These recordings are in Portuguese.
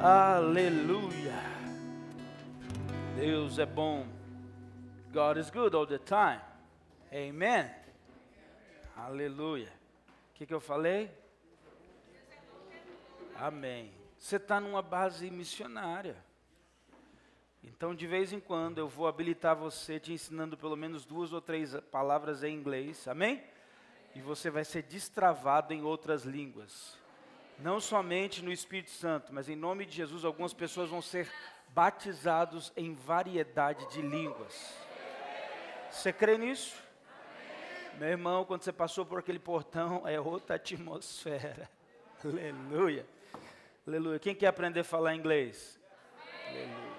Aleluia. Deus é bom. God is good all the time. Amen. Aleluia. O que eu falei? Amém. Você está numa base missionária. Então, de vez em quando, eu vou habilitar você te ensinando pelo menos 2 ou 3 palavras em inglês. Amém? E você vai ser destravado em outras línguas. Não somente no Espírito Santo, mas em nome de Jesus, algumas pessoas vão ser batizados em variedade de línguas. Você crê nisso? Meu irmão, quando você passou por aquele portão, é outra atmosfera. Aleluia. Aleluia. Quem quer aprender a falar inglês? Aleluia.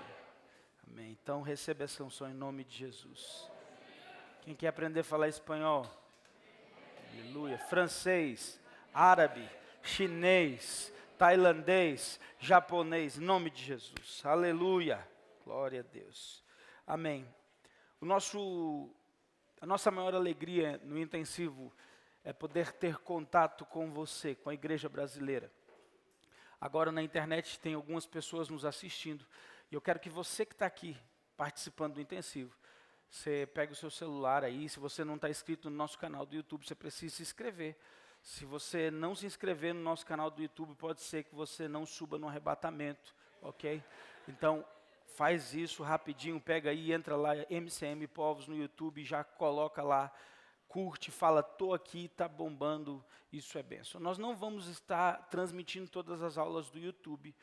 Amém. Então receba essa unção em nome de Jesus. Quem quer aprender a falar espanhol? Aleluia. Francês, árabe, chinês, tailandês, japonês, em nome de Jesus. Aleluia. Glória a Deus. Amém. A nossa maior alegria no intensivo é poder ter contato com você, com a igreja brasileira. Agora na internet tem algumas pessoas nos assistindo. E eu quero que você que está aqui participando do intensivo, você pega o seu celular aí. Se você não está inscrito no nosso canal do YouTube, você precisa se inscrever. Se você não se inscrever no nosso canal do YouTube, pode ser que você não suba no arrebatamento, ok? Então, faz isso rapidinho, pega aí, entra lá, MCM Povos no YouTube, já coloca lá, curte, fala, tô aqui, tá bombando, isso é bênção. Nós não vamos estar transmitindo todas as aulas do YouTube,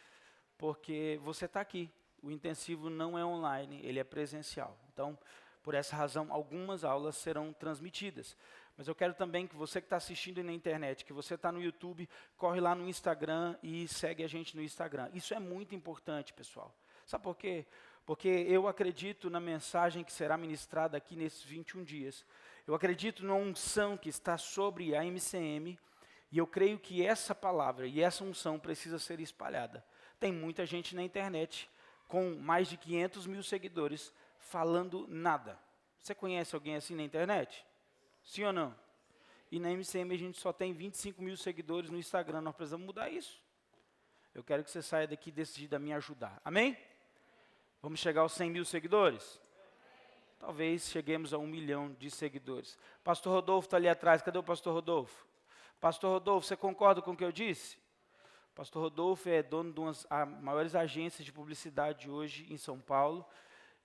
porque você está aqui. O intensivo não é online, ele é presencial. Então, por essa razão, algumas aulas serão transmitidas. Mas eu quero também que você que está assistindo na internet, que você está no YouTube, corre lá no Instagram e segue a gente no Instagram. Isso é muito importante, pessoal. Sabe por quê? Porque eu acredito na mensagem que será ministrada aqui nesses 21 dias. Eu acredito na unção que está sobre a MCM, e eu creio que essa palavra e essa unção precisa ser espalhada. Tem muita gente na internet com mais de 500 mil seguidores falando nada. Você conhece alguém assim na internet? Sim ou não? E na MCM a gente só tem 25 mil seguidores no Instagram. Nós precisamos mudar isso. Eu quero que você saia daqui decidido a me ajudar. Amém? Vamos chegar aos 100 mil seguidores? Talvez cheguemos a 1 milhão de seguidores. Pastor Rodolfo está ali atrás. Cadê o pastor Rodolfo? Pastor Rodolfo, você concorda com o que eu disse? Pastor Rodolfo é dono de uma das maiores agências de publicidade hoje em São Paulo.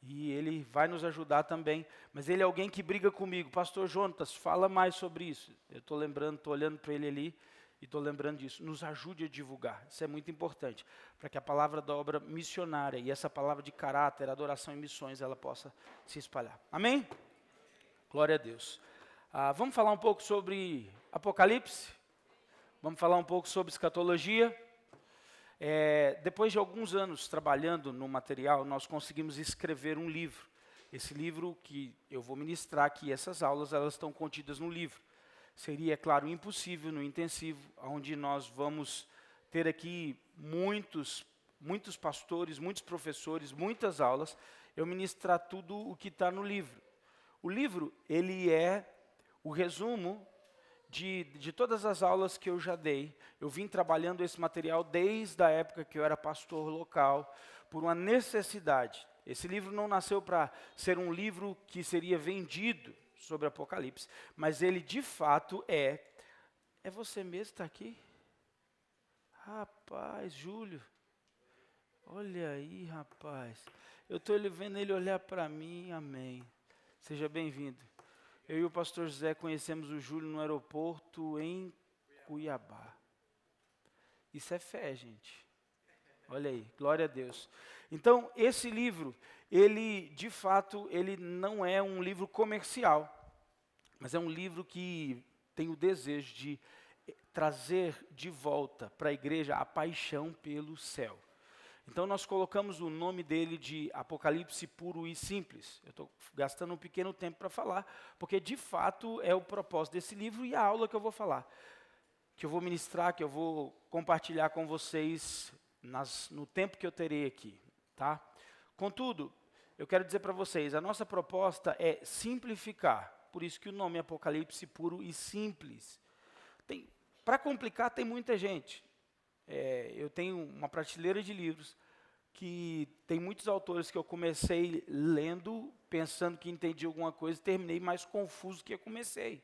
E ele vai nos ajudar também. Mas ele é alguém que briga comigo. Pastor Jonatas, fala mais sobre isso. Eu estou lembrando, estou olhando para ele ali e estou lembrando disso. Nos ajude a divulgar. Isso é muito importante. Para que a palavra da obra missionária e essa palavra de caráter, adoração e missões, ela possa se espalhar. Amém? Glória a Deus. Vamos falar um pouco sobre Apocalipse? Vamos falar um pouco sobre escatologia? Depois de alguns anos trabalhando no material, nós conseguimos escrever um livro. Esse livro que eu vou ministrar aqui, essas aulas, elas estão contidas no livro. Seria, é claro, impossível no intensivo, onde nós vamos ter aqui muitos pastores, muitos professores, muitas aulas, eu ministrar tudo o que está no livro. O livro, ele é o resumo de todas as aulas que eu já dei. Eu vim trabalhando esse material desde a época que eu era pastor local, por uma necessidade. Esse livro não nasceu para ser um livro que seria vendido sobre Apocalipse, mas ele de fato é você mesmo que está aqui? Rapaz, Júlio, olha aí, rapaz, eu estou vendo ele olhar para mim, amém. Seja bem-vindo. Eu e o pastor José conhecemos o Júlio no aeroporto em Cuiabá. Isso é fé, gente. Olha aí, glória a Deus. Então, esse livro, ele, de fato, ele não é um livro comercial, mas é um livro que tem o desejo de trazer de volta para a igreja a paixão pelo céu. Então nós colocamos o nome dele de Apocalipse Puro e Simples. Eu estou gastando um pequeno tempo para falar, porque de fato é o propósito desse livro e a aula que eu vou falar, que eu vou ministrar, que eu vou compartilhar com vocês no tempo que eu terei aqui, tá? Contudo, eu quero dizer para vocês, a nossa proposta é simplificar, por isso que o nome é Apocalipse Puro e Simples. Para complicar tem muita gente. Eu tenho uma prateleira de livros que tem muitos autores que eu comecei lendo, pensando que entendi alguma coisa, e terminei mais confuso que eu comecei.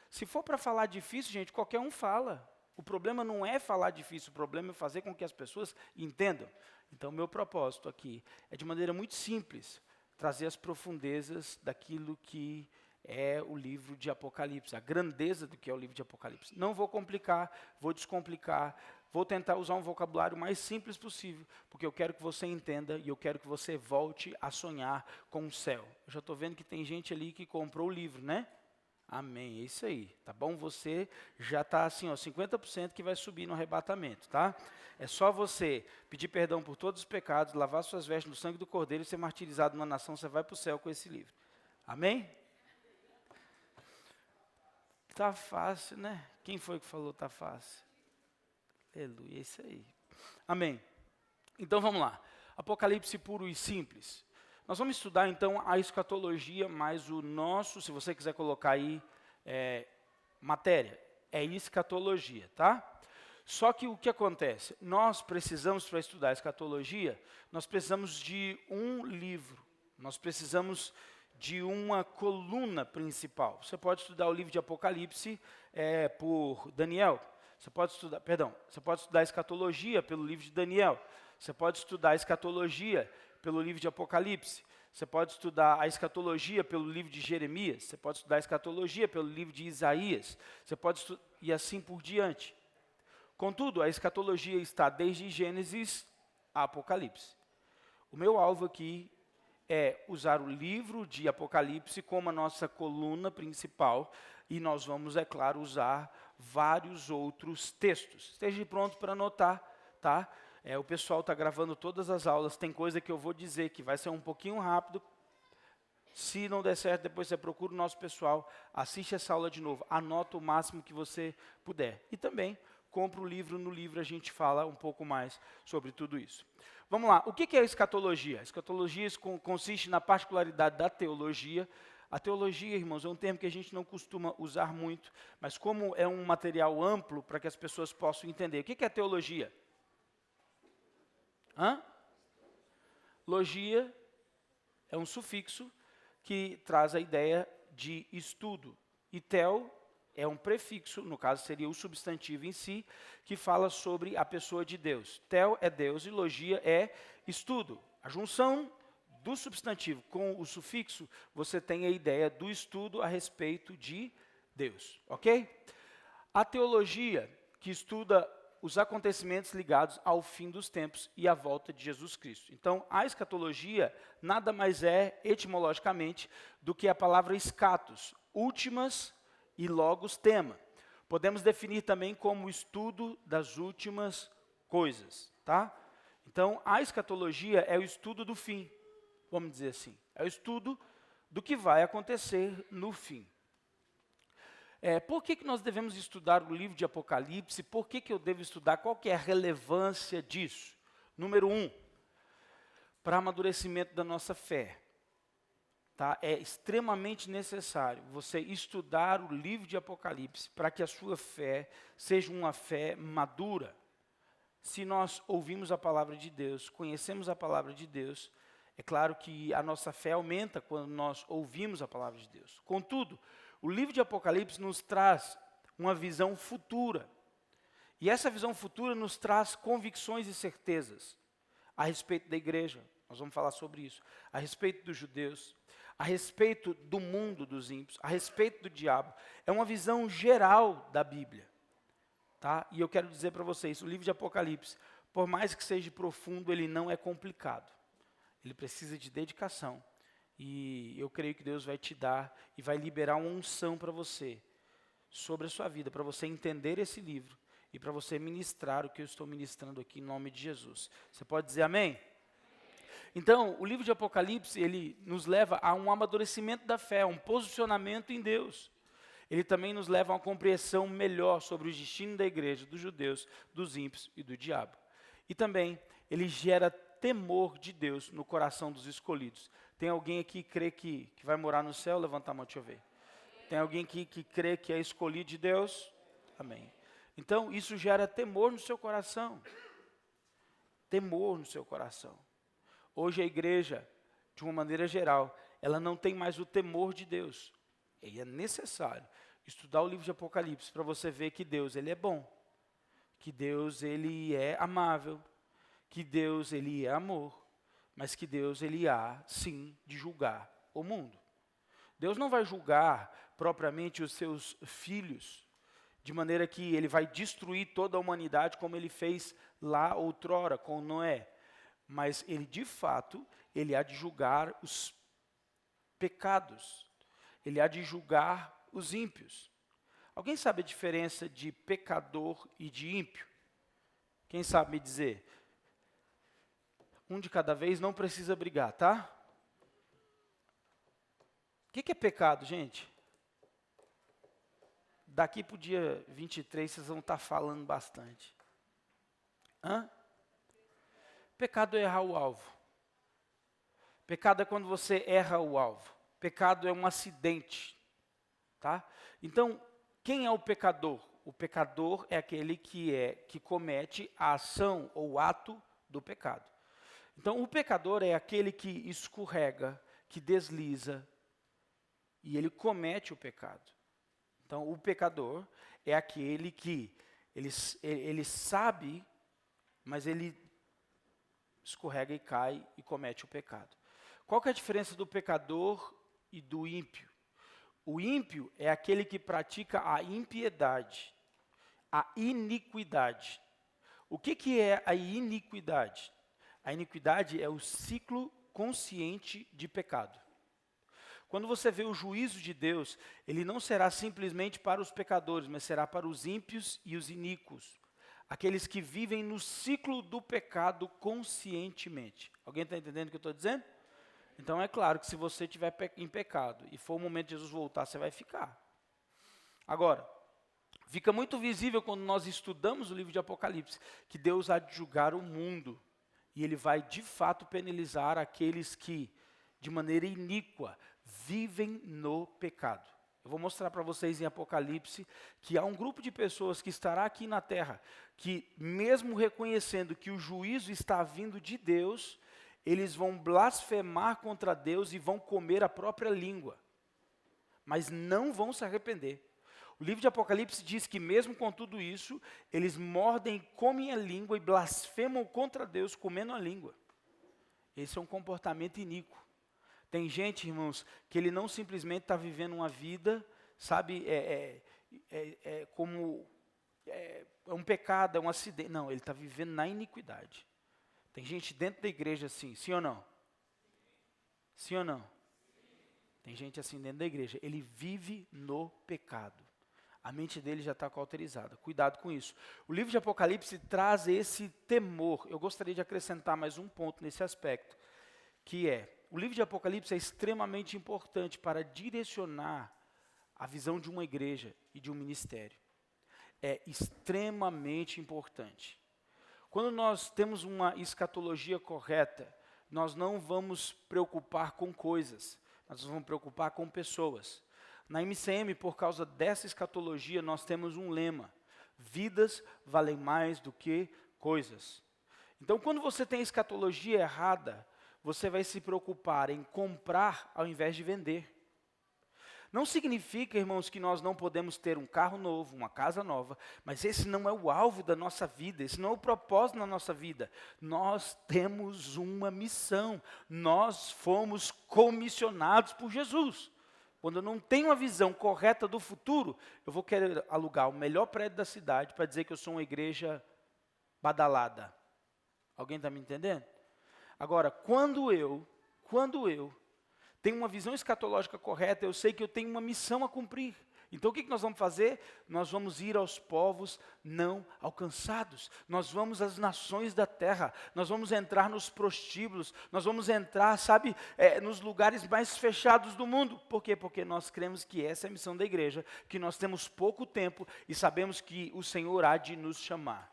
Se for para falar difícil, gente, qualquer um fala. O problema não é falar difícil, o problema é fazer com que as pessoas entendam. Então, meu propósito aqui é, de maneira muito simples, trazer as profundezas daquilo que é o livro de Apocalipse, a grandeza do que é o livro de Apocalipse. Não vou complicar, vou descomplicar, vou tentar usar um vocabulário mais simples possível, porque eu quero que você entenda e eu quero que você volte a sonhar com o céu. Eu já estou vendo que tem gente ali que comprou o livro, né? Amém, é isso aí, tá bom? Você já está assim, ó, 50% que vai subir no arrebatamento, tá? É só você pedir perdão por todos os pecados, lavar suas vestes no sangue do Cordeiro e ser martirizado numa nação, você vai para o céu com esse livro. Amém? Tá fácil, né? Quem foi que falou tá fácil? Aleluia, é isso aí. Amém. Então vamos lá. Apocalipse puro e simples. Nós vamos estudar então a escatologia, mais o nosso, se você quiser colocar aí, matéria, é escatologia, tá? Só que o que acontece? Nós precisamos, para estudar a escatologia, nós precisamos de um livro, nós precisamos de uma coluna principal. Você pode estudar o livro de Apocalipse por Daniel, você pode estudar a escatologia pelo livro de Daniel, você pode estudar a escatologia pelo livro de Apocalipse, você pode estudar a escatologia pelo livro de Jeremias, você pode estudar a escatologia pelo livro de Isaías, você pode e assim por diante. Contudo, a escatologia está desde Gênesis a Apocalipse. O meu alvo aqui é usar o livro de Apocalipse como a nossa coluna principal e nós vamos, é claro, usar vários outros textos. Esteja pronto para anotar, tá? O pessoal está gravando todas as aulas, tem coisa que eu vou dizer que vai ser um pouquinho rápido. Se não der certo, depois você procura o nosso pessoal, assiste essa aula de novo, anota o máximo que você puder. E também, compra o livro, no livro a gente fala um pouco mais sobre tudo isso. Vamos lá, o que é a escatologia? A escatologia consiste na particularidade da teologia. A teologia, irmãos, é um termo que a gente não costuma usar muito, mas como é um material amplo para que as pessoas possam entender. O que é teologia? Logia é um sufixo que traz a ideia de estudo. E tel é um prefixo, no caso seria o substantivo em si, que fala sobre a pessoa de Deus. Tel é Deus e logia é estudo. A junção do substantivo com o sufixo, você tem a ideia do estudo a respeito de Deus, ok? A teologia, que estuda os acontecimentos ligados ao fim dos tempos e à volta de Jesus Cristo. Então, a escatologia nada mais é, etimologicamente, do que a palavra escatos, últimas e logos tema. Podemos definir também como o estudo das últimas coisas, tá? Então, a escatologia é o estudo do fim, vamos dizer assim. É o estudo do que vai acontecer no fim. Por que nós devemos estudar o livro de Apocalipse? Por que eu devo estudar? Qual que é a relevância disso? Número 1, para amadurecimento da nossa fé. Tá? É extremamente necessário você estudar o livro de Apocalipse para que a sua fé seja uma fé madura. Se nós ouvimos a palavra de Deus, conhecemos a palavra de Deus, é claro que a nossa fé aumenta quando nós ouvimos a palavra de Deus. Contudo, o livro de Apocalipse nos traz uma visão futura. E essa visão futura nos traz convicções e certezas a respeito da igreja. Nós vamos falar sobre isso. A respeito dos judeus, a respeito do mundo dos ímpios, a respeito do diabo. É uma visão geral da Bíblia. Tá? E eu quero dizer para vocês, o livro de Apocalipse, por mais que seja profundo, ele não é complicado. Ele precisa de dedicação. E eu creio que Deus vai te dar e vai liberar uma unção para você, sobre a sua vida, para você entender esse livro e para você ministrar o que eu estou ministrando aqui em nome de Jesus. Você pode dizer amém? Então, o livro de Apocalipse, ele nos leva a um amadurecimento da fé, um posicionamento em Deus. Ele também nos leva a uma compreensão melhor sobre o destino da igreja, dos judeus, dos ímpios e do diabo. E também, ele gera temor de Deus no coração dos escolhidos. Tem alguém aqui que crê que vai morar no céu? Levanta a mão, deixa eu ver. Tem alguém aqui que crê que é escolhido de Deus? Amém. Então, isso gera temor no seu coração. Temor no seu coração. Hoje a igreja, de uma maneira geral, ela não tem mais o temor de Deus. E é necessário estudar o livro de Apocalipse para você ver que Deus, ele é bom. Que Deus, ele é amável. Que Deus, ele é amor. Mas que Deus, ele há, sim, de julgar o mundo. Deus não vai julgar propriamente os seus filhos, de maneira que ele vai destruir toda a humanidade como ele fez lá outrora com Noé. Mas ele, de fato, ele há de julgar os pecados. Ele há de julgar os ímpios. Alguém sabe a diferença de pecador e de ímpio? Quem sabe me dizer? Um de cada vez, não precisa brigar, tá? O que é pecado, gente? Daqui para o dia 23, vocês vão estar falando bastante. Pecado é errar o alvo. Pecado é quando você erra o alvo. Pecado é um acidente. Tá? Então, quem é o pecador? O pecador é aquele que comete a ação ou o ato do pecado. Então, o pecador é aquele que escorrega, que desliza, e ele comete o pecado. Então, o pecador é aquele que ele sabe, mas ele escorrega e cai e comete o pecado. Qual que é a diferença do pecador e do ímpio? O ímpio é aquele que pratica a impiedade, a iniquidade. O que é a iniquidade? A iniquidade é o ciclo consciente de pecado. Quando você vê o juízo de Deus, ele não será simplesmente para os pecadores, mas será para os ímpios e os iníquos. Aqueles que vivem no ciclo do pecado conscientemente. Alguém está entendendo o que eu estou dizendo? Então é claro que se você estiver em pecado e for o momento de Jesus voltar, você vai ficar. Agora, fica muito visível quando nós estudamos o livro de Apocalipse, que Deus há de julgar o mundo. E ele vai de fato penalizar aqueles que, de maneira iníqua, vivem no pecado. Eu vou mostrar para vocês em Apocalipse que há um grupo de pessoas que estará aqui na terra, que mesmo reconhecendo que o juízo está vindo de Deus, eles vão blasfemar contra Deus e vão comer a própria língua. Mas não vão se arrepender. O livro de Apocalipse diz que mesmo com tudo isso, eles mordem e comem a língua e blasfemam contra Deus comendo a língua. Esse é um comportamento iníquo. Tem gente, irmãos, que ele não simplesmente está vivendo uma vida, sabe, como é um pecado, é um acidente. Não, ele está vivendo na iniquidade. Tem gente dentro da igreja assim, sim ou não? Sim ou não? Tem gente assim dentro da igreja, ele vive no pecado. A mente dele já está cauterizada. Cuidado com isso. O livro de Apocalipse traz esse temor. Eu gostaria de acrescentar mais um ponto nesse aspecto, que é, o livro de Apocalipse é extremamente importante para direcionar a visão de uma igreja e de um ministério. É extremamente importante. Quando nós temos uma escatologia correta, nós não vamos preocupar com coisas, nós vamos preocupar com pessoas. Na MCM, por causa dessa escatologia, nós temos um lema: vidas valem mais do que coisas. Então, quando você tem a escatologia errada, você vai se preocupar em comprar ao invés de vender. Não significa, irmãos, que nós não podemos ter um carro novo, uma casa nova, mas esse não é o alvo da nossa vida, esse não é o propósito da nossa vida. Nós temos uma missão, nós fomos comissionados por Jesus. Quando eu não tenho a visão correta do futuro, eu vou querer alugar o melhor prédio da cidade para dizer que eu sou uma igreja badalada. Alguém está me entendendo? Agora, quando eu tenho uma visão escatológica correta, eu sei que eu tenho uma missão a cumprir. Então o que nós vamos fazer? Nós vamos ir aos povos não alcançados. Nós vamos às nações da terra. Nós vamos entrar nos prostíbulos. Nós vamos entrar, sabe, nos lugares mais fechados do mundo. Por quê? Porque nós cremos que essa é a missão da igreja, que nós temos pouco tempo e sabemos que o Senhor há de nos chamar.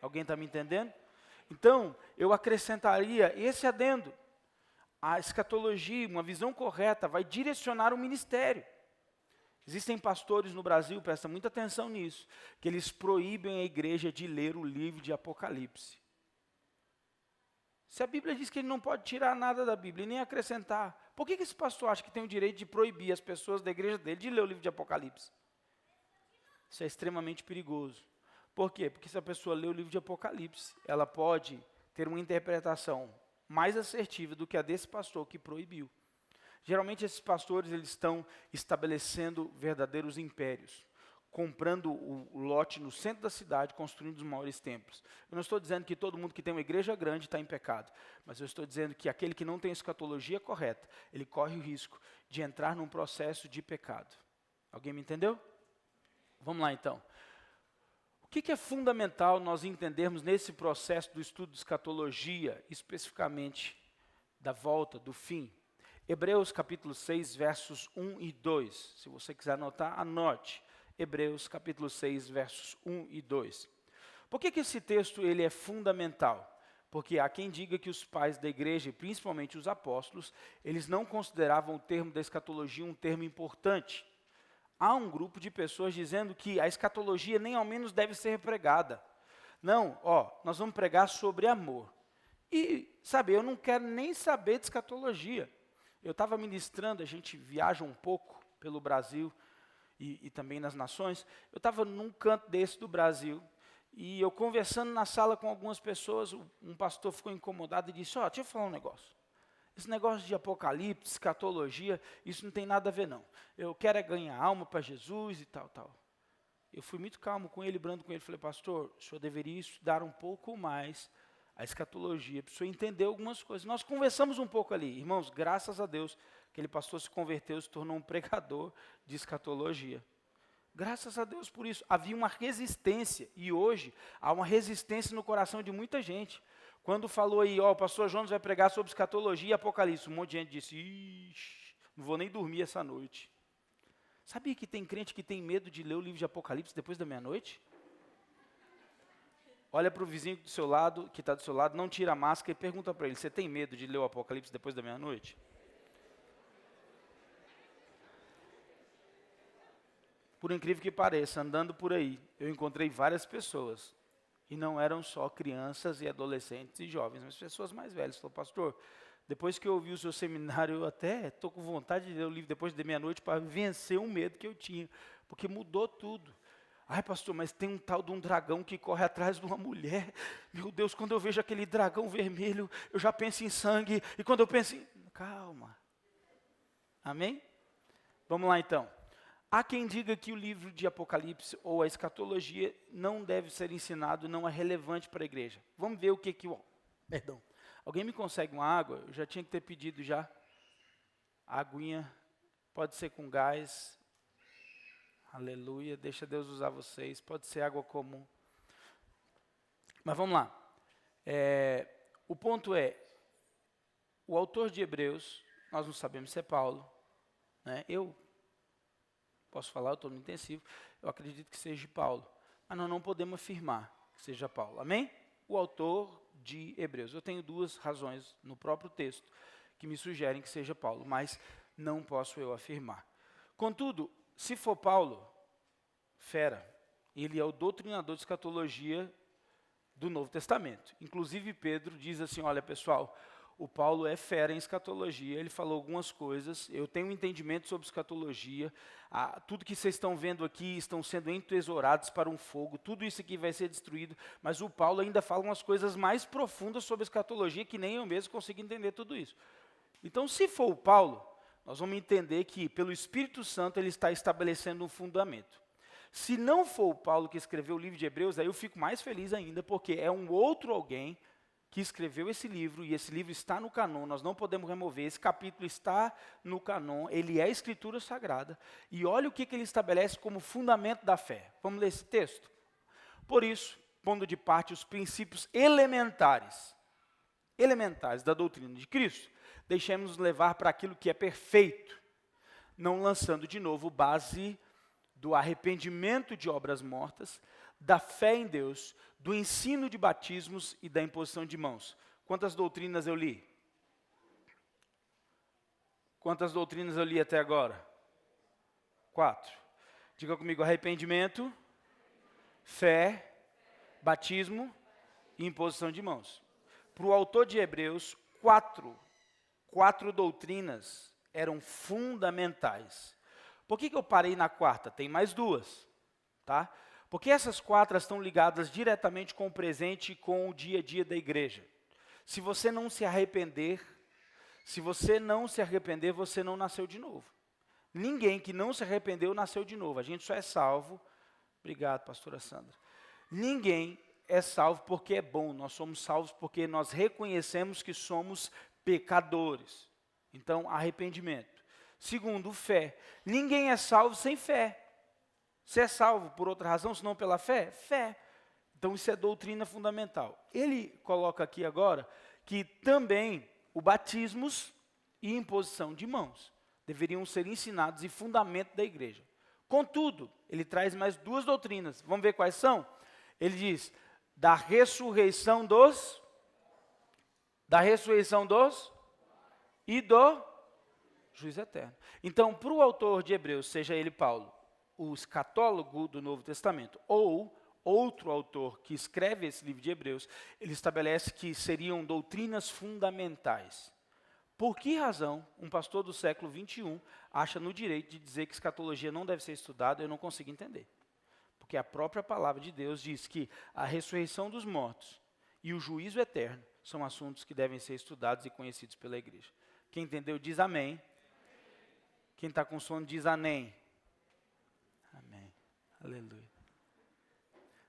Alguém está me entendendo? Então, eu acrescentaria esse adendo. A escatologia, uma visão correta, vai direcionar o ministério. Existem pastores no Brasil, presta muita atenção nisso, que eles proíbem a igreja de ler o livro de Apocalipse. Se a Bíblia diz que ele não pode tirar nada da Bíblia e nem acrescentar, por que esse pastor acha que tem o direito de proibir as pessoas da igreja dele de ler o livro de Apocalipse? Isso é extremamente perigoso. Por quê? Porque se a pessoa lê o livro de Apocalipse, ela pode ter uma interpretação mais assertiva do que a desse pastor que proibiu. Geralmente esses pastores eles estão estabelecendo verdadeiros impérios, comprando o lote no centro da cidade, construindo os maiores templos. Eu não estou dizendo que todo mundo que tem uma igreja grande está em pecado, mas eu estou dizendo que aquele que não tem a escatologia correta, ele corre o risco de entrar num processo de pecado. Alguém me entendeu? Vamos lá então. O que é fundamental nós entendermos nesse processo do estudo de escatologia, especificamente da volta, do fim? Hebreus capítulo 6, versos 1 e 2. Se você quiser anotar, anote. Hebreus capítulo 6, versos 1 e 2. Por que esse texto ele é fundamental? Porque há quem diga que os pais da igreja, e principalmente os apóstolos, eles não consideravam o termo da escatologia um termo importante. Há um grupo de pessoas dizendo que a escatologia nem ao menos deve ser pregada. Não, nós vamos pregar sobre amor. E, sabe, eu não quero nem saber de escatologia. Eu estava ministrando, a gente viaja um pouco pelo Brasil e também nas nações. Eu estava num canto desse do Brasil e eu conversando na sala com algumas pessoas, um pastor ficou incomodado e disse, deixa eu falar um negócio. Esse negócio de apocalipse, escatologia, isso não tem nada a ver não. Eu quero é ganhar alma para Jesus e tal. Eu fui muito calmo com ele, brando com ele. Falei, pastor, o senhor deveria estudar um pouco mais a escatologia, para o senhor entender algumas coisas. Nós conversamos um pouco ali. Irmãos, graças a Deus, aquele pastor se converteu, se tornou um pregador de escatologia. Graças a Deus por isso. Havia uma resistência, e hoje há uma resistência no coração de muita gente. Quando falou aí, o pastor Jonas vai pregar sobre escatologia e apocalipse, um monte de gente disse, ixi, não vou nem dormir essa noite. Sabia que tem crente que tem medo de ler o livro de Apocalipse depois da meia-noite? Olha para o vizinho do seu lado, que está do seu lado, não tira a máscara e pergunta para ele, você tem medo de ler o Apocalipse depois da meia-noite? Por incrível que pareça, andando por aí, eu encontrei várias pessoas, e não eram só crianças e adolescentes e jovens, mas pessoas mais velhas. Falou, pastor, depois que eu ouvi o seu seminário, eu até estou com vontade de ler o livro depois da meia-noite para vencer o medo que eu tinha, porque mudou tudo. Ai, pastor, mas tem um tal de um dragão que corre atrás de uma mulher. Meu Deus, quando eu vejo aquele dragão vermelho, eu já penso em sangue. E quando eu penso em... Calma. Amém? Vamos lá então. Há quem diga que o livro de Apocalipse ou a escatologia não deve ser ensinado, não é relevante para a igreja. Vamos ver o que Perdão. Alguém me consegue uma água? Eu já tinha que ter pedido já. Aguinha, pode ser com gás. Aleluia, deixa Deus usar vocês. Pode ser água comum. Mas vamos lá. O ponto é, o autor de Hebreus, nós não sabemos se é Paulo. Né? Eu posso falar, eu estou no intensivo, eu acredito que seja Paulo. Mas nós não podemos afirmar que seja Paulo. Amém? O autor de Hebreus. Eu tenho duas razões no próprio texto que me sugerem que seja Paulo, mas não posso eu afirmar. Contudo, se for Paulo, fera, ele é o doutrinador de escatologia do Novo Testamento. Inclusive Pedro diz assim, olha pessoal, o Paulo é fera em escatologia, ele falou algumas coisas, eu tenho um entendimento sobre escatologia, tudo que vocês estão vendo aqui estão sendo entesourados para um fogo, tudo isso aqui vai ser destruído, mas o Paulo ainda fala umas coisas mais profundas sobre escatologia que nem eu mesmo consigo entender tudo isso. Então, se for o Paulo, nós vamos entender que pelo Espírito Santo ele está estabelecendo um fundamento. Se não for o Paulo que escreveu o livro de Hebreus, aí eu fico mais feliz ainda, porque é um outro alguém que escreveu esse livro, e esse livro está no canon, nós não podemos remover, esse capítulo está no canon, ele é a Escritura Sagrada, e olha o que ele estabelece como fundamento da fé. Vamos ler esse texto? Por isso, pondo de parte os princípios elementares da doutrina de Cristo, deixemos-nos levar para aquilo que é perfeito, não lançando de novo base do arrependimento de obras mortas, da fé em Deus, do ensino de batismos e da imposição de mãos. Quantas doutrinas eu li? Quantas doutrinas eu li até agora? 4. Diga comigo: arrependimento, fé, batismo e imposição de mãos. Para o autor de Hebreus, quatro doutrinas eram fundamentais. Por que eu parei na quarta? Tem mais duas, tá? Porque essas 4 estão ligadas diretamente com o presente e com o dia a dia da igreja. Se você não se arrepender, você não nasceu de novo. Ninguém que não se arrependeu nasceu de novo. A gente só é salvo. Obrigado, pastora Sandra. Ninguém é salvo porque é bom. Nós somos salvos porque nós reconhecemos que somos pecadores. Então, arrependimento. Segundo, fé. Ninguém é salvo sem fé. Você é salvo por outra razão, senão pela fé? Fé. Então, isso é doutrina fundamental. Ele coloca aqui agora que também o batismos e imposição de mãos deveriam ser ensinados e fundamento da igreja. Contudo, ele traz mais 2 doutrinas. Vamos ver quais são? Ele diz, da ressurreição dos e do juízo eterno. Então, para o autor de Hebreus, seja ele Paulo, o escatólogo do Novo Testamento, ou outro autor que escreve esse livro de Hebreus, ele estabelece que seriam doutrinas fundamentais. Por que razão um pastor do século 21 acha no direito de dizer que escatologia não deve ser estudada? Eu não consigo entender. Porque a própria palavra de Deus diz que a ressurreição dos mortos e o juízo eterno são assuntos que devem ser estudados e conhecidos pela igreja. Quem entendeu diz amém. Quem está com sono diz amém. Amém. Aleluia.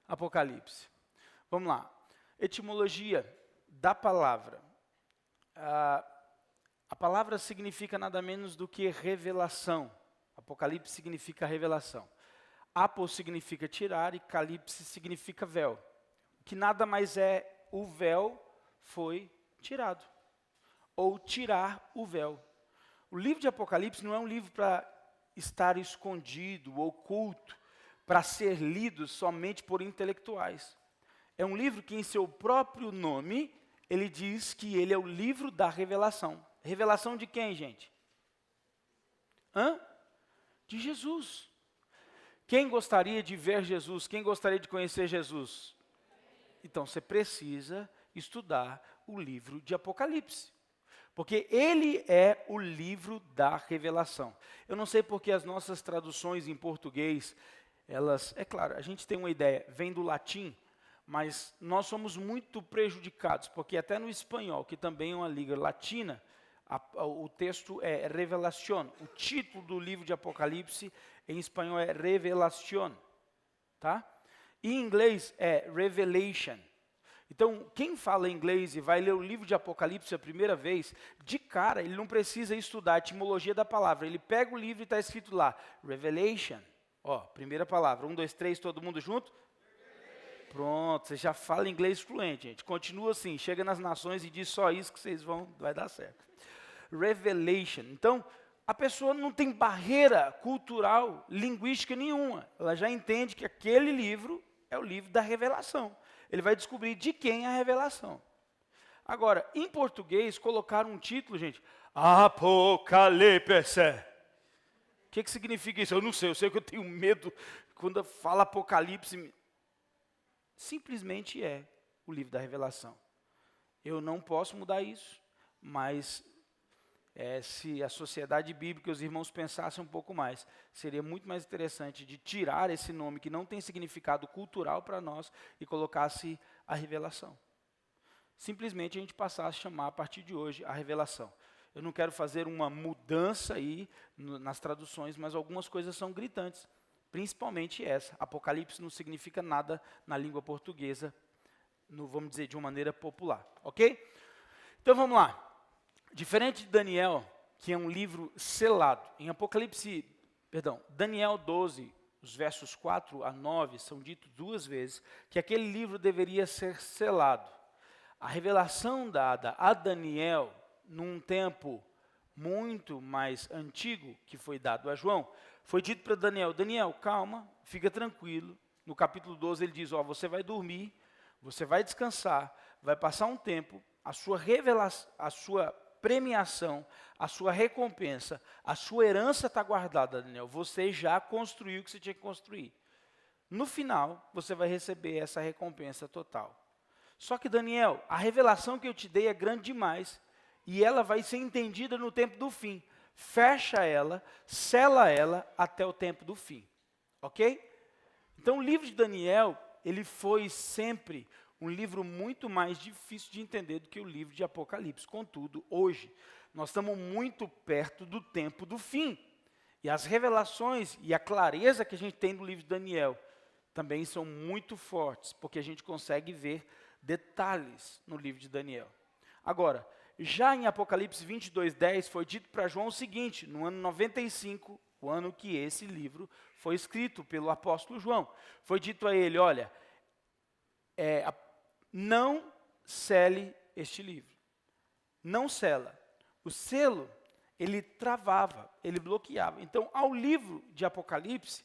Apocalipse. Vamos lá. Etimologia da palavra. A palavra significa nada menos do que revelação. Apocalipse significa revelação. Apo significa tirar e calipse significa véu. Que nada mais é o véu foi tirado. Ou tirar o véu. O livro de Apocalipse não é um livro para estar escondido, oculto, para ser lido somente por intelectuais. É um livro que em seu próprio nome, ele diz que ele é o livro da revelação. Revelação de quem, gente? De Jesus. Quem gostaria de ver Jesus? Quem gostaria de conhecer Jesus? Então, você precisa estudar o livro de Apocalipse. Porque ele é o livro da revelação. Eu não sei porque as nossas traduções em português, elas, é claro, a gente tem uma ideia, vem do latim, mas nós somos muito prejudicados, porque até no espanhol, que também é uma língua latina, o texto é revelación. O título do livro de Apocalipse em espanhol é revelación, tá? Em inglês é revelation. Então, quem fala inglês e vai ler o livro de Apocalipse a primeira vez, de cara, ele não precisa estudar a etimologia da palavra. Ele pega o livro e está escrito lá, revelation. Ó, primeira palavra, 1, 2, 3, todo mundo junto? Pronto, você já fala inglês fluente, gente. Continua assim, chega nas nações e diz só isso que vocês vai dar certo. Revelation. Então, a pessoa não tem barreira cultural, linguística nenhuma. Ela já entende que aquele livro é o livro da revelação. Ele vai descobrir de quem é a revelação. Agora, em português, colocaram um título, gente, Apocalipse. O que significa isso? Eu não sei, eu sei que eu tenho medo quando fala Apocalipse. Simplesmente é o livro da revelação. Eu não posso mudar isso, mas se a sociedade bíblica e os irmãos pensassem um pouco mais, seria muito mais interessante de tirar esse nome que não tem significado cultural para nós e colocasse a revelação. Simplesmente a gente passasse a chamar a partir de hoje a revelação. Eu não quero fazer uma mudança aí nas traduções, mas algumas coisas são gritantes. Principalmente essa. Apocalipse não significa nada na língua portuguesa, vamos dizer, de uma maneira popular. Ok? Então vamos lá. Diferente de Daniel, que é um livro selado, em Daniel 12, os versos 4 a 9, são ditos 2 vezes, que aquele livro deveria ser selado. A revelação dada a Daniel, num tempo muito mais antigo, que foi dado a João, foi dito para Daniel, Daniel, calma, fica tranquilo. No capítulo 12 ele diz, você vai dormir, você vai descansar, vai passar um tempo, a sua premiação, a sua recompensa, a sua herança está guardada, Daniel. Você já construiu o que você tinha que construir. No final, você vai receber essa recompensa total. Só que, Daniel, a revelação que eu te dei é grande demais e ela vai ser entendida no tempo do fim. Fecha ela, sela ela até o tempo do fim. Ok? Então, o livro de Daniel, ele foi sempre um livro muito mais difícil de entender do que o livro de Apocalipse. Contudo, hoje, nós estamos muito perto do tempo do fim. E as revelações e a clareza que a gente tem no livro de Daniel também são muito fortes, porque a gente consegue ver detalhes no livro de Daniel. Agora, já em Apocalipse 22:10 foi dito para João o seguinte, no ano 95, o ano que esse livro foi escrito pelo apóstolo João, foi dito a ele, olha, não cele este livro, não cela. O selo, ele travava, ele bloqueava. Então, ao livro de Apocalipse,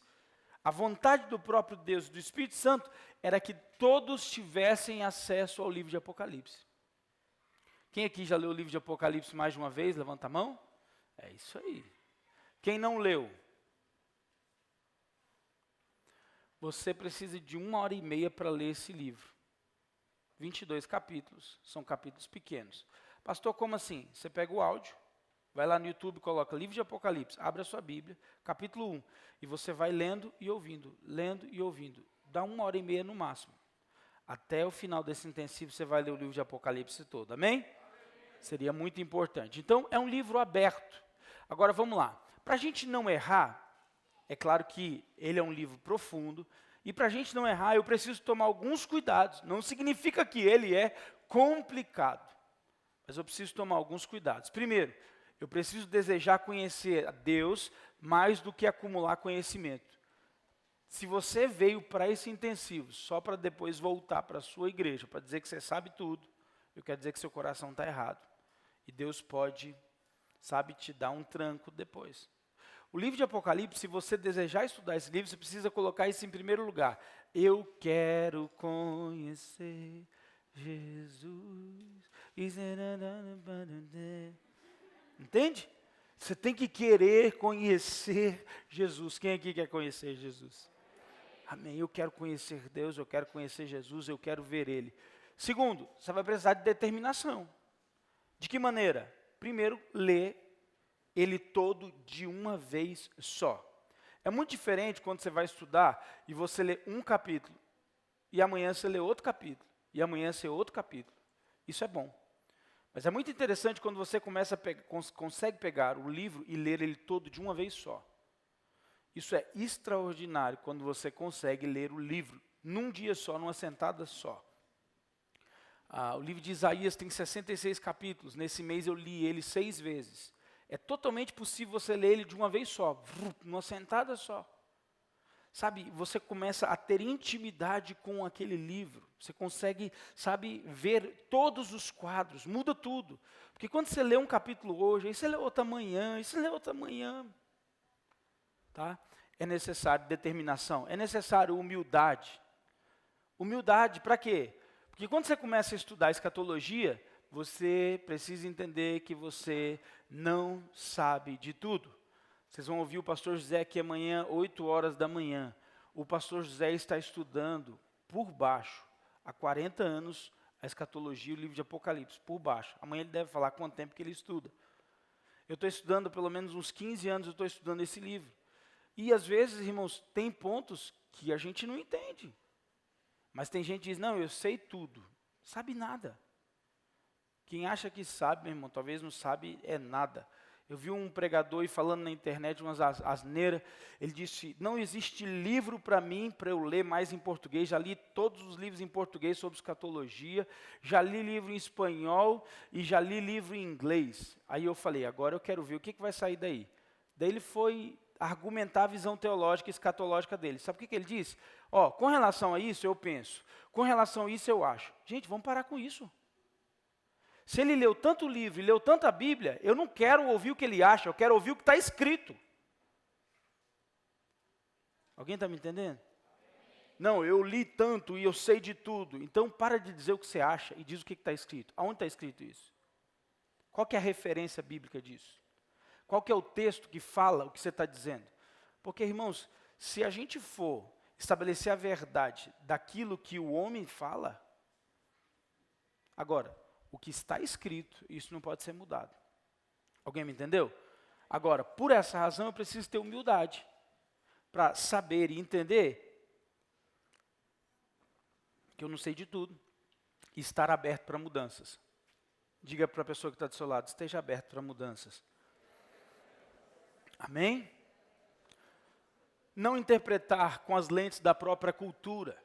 a vontade do próprio Deus, do Espírito Santo, era que todos tivessem acesso ao livro de Apocalipse. Quem aqui já leu o livro de Apocalipse mais de uma vez? Levanta a mão. É isso aí. Quem não leu? Você precisa de 1h30 para ler esse livro. 22 capítulos, são capítulos pequenos. Pastor, como assim? Você pega o áudio, vai lá no YouTube, coloca livro de Apocalipse, abre a sua Bíblia, capítulo 1, e você vai lendo e ouvindo, Dá 1h30 no máximo. Até o final desse intensivo você vai ler o livro de Apocalipse todo, amém? Seria muito importante. Então, é um livro aberto. Agora, vamos lá. Para a gente não errar, é claro que ele é um livro profundo, e para a gente não errar, eu preciso tomar alguns cuidados. Não significa que ele é complicado, mas eu preciso tomar alguns cuidados. Primeiro, eu preciso desejar conhecer a Deus mais do que acumular conhecimento. Se você veio para esse intensivo só para depois voltar para a sua igreja, para dizer que você sabe tudo, eu quero dizer que seu coração está errado. E Deus pode, te dar um tranco depois. O livro de Apocalipse, se você desejar estudar esse livro, você precisa colocar isso em primeiro lugar. Eu quero conhecer Jesus. Entende? Você tem que querer conhecer Jesus. Quem aqui quer conhecer Jesus? Amém. Eu quero conhecer Deus, eu quero conhecer Jesus, eu quero ver Ele. Segundo, você vai precisar de determinação. De que maneira? Primeiro, ler ele todo de uma vez só. É muito diferente quando você vai estudar e você lê um capítulo, e amanhã você lê outro capítulo, e amanhã você lê outro capítulo. Isso é bom. Mas é muito interessante quando você consegue pegar o livro e ler ele todo de uma vez só. Isso é extraordinário quando você consegue ler o livro num dia só, numa sentada só. O livro de Isaías tem 66 capítulos. Nesse mês eu li ele 6 vezes. É totalmente possível você ler ele de uma vez só, numa sentada só. Sabe, você começa a ter intimidade com aquele livro. Você consegue, ver todos os quadros, muda tudo. Porque quando você lê um capítulo hoje, aí você lê outro amanhã, aí você lê outro amanhã. Tá? É necessário determinação, é necessário humildade. Humildade para quê? Porque quando você começa a estudar escatologia, você precisa entender que você não sabe de tudo. Vocês vão ouvir o pastor José aqui amanhã, 8 horas da manhã. O pastor José está estudando por baixo, há 40 anos, a escatologia e o livro de Apocalipse, por baixo. Amanhã ele deve falar quanto tempo que ele estuda. Eu estou estudando, pelo menos uns 15 anos, eu estou estudando esse livro. E às vezes, irmãos, tem pontos que a gente não entende. Mas tem gente que diz, não, eu sei tudo. Sabe nada. Quem acha que sabe, meu irmão, talvez não sabe é nada. Eu vi um pregador aí falando na internet umas asneiras. Ele disse, não existe livro para mim, para eu ler mais em português. Já li todos os livros em português sobre escatologia. Já li livro em espanhol e já li livro em inglês. Aí eu falei, agora eu quero ver o que vai sair daí. Daí ele foi argumentar a visão teológica e escatológica dele. Sabe o que ele disse? Com relação a isso eu penso. Com relação a isso eu acho. Gente, vamos parar com isso. Se ele leu tanto livro e leu tanta Bíblia, eu não quero ouvir o que ele acha, eu quero ouvir o que está escrito. Alguém está me entendendo? Não, eu li tanto e eu sei de tudo. Então, para de dizer o que você acha e diz o que está escrito. Aonde está escrito isso? Qual que é a referência bíblica disso? Qual que é o texto que fala o que você está dizendo? Porque, irmãos, se a gente for estabelecer a verdade daquilo que o homem fala, agora, o que está escrito, isso não pode ser mudado. Alguém me entendeu? Agora, por essa razão, eu preciso ter humildade para saber e entender que eu não sei de tudo e estar aberto para mudanças. Diga para a pessoa que está do seu lado, esteja aberto para mudanças. Amém? Não interpretar com as lentes da própria cultura.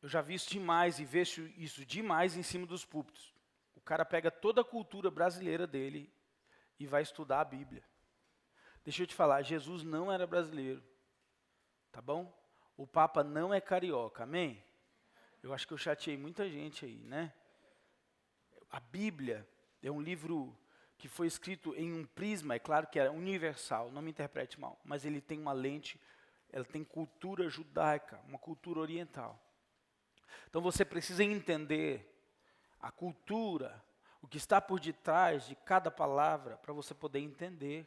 Eu já vi isso demais e vejo isso demais em cima dos púlpitos. O cara pega toda a cultura brasileira dele e vai estudar a Bíblia. Deixa eu te falar, Jesus não era brasileiro, tá bom? O Papa não é carioca, amém? Eu acho que eu chateei muita gente aí, né? A Bíblia é um livro que foi escrito em um prisma, é claro que é universal, não me interprete mal, mas ele tem uma lente, ela tem cultura judaica, uma cultura oriental. Então você precisa entender a cultura, o que está por detrás de cada palavra, para você poder entender,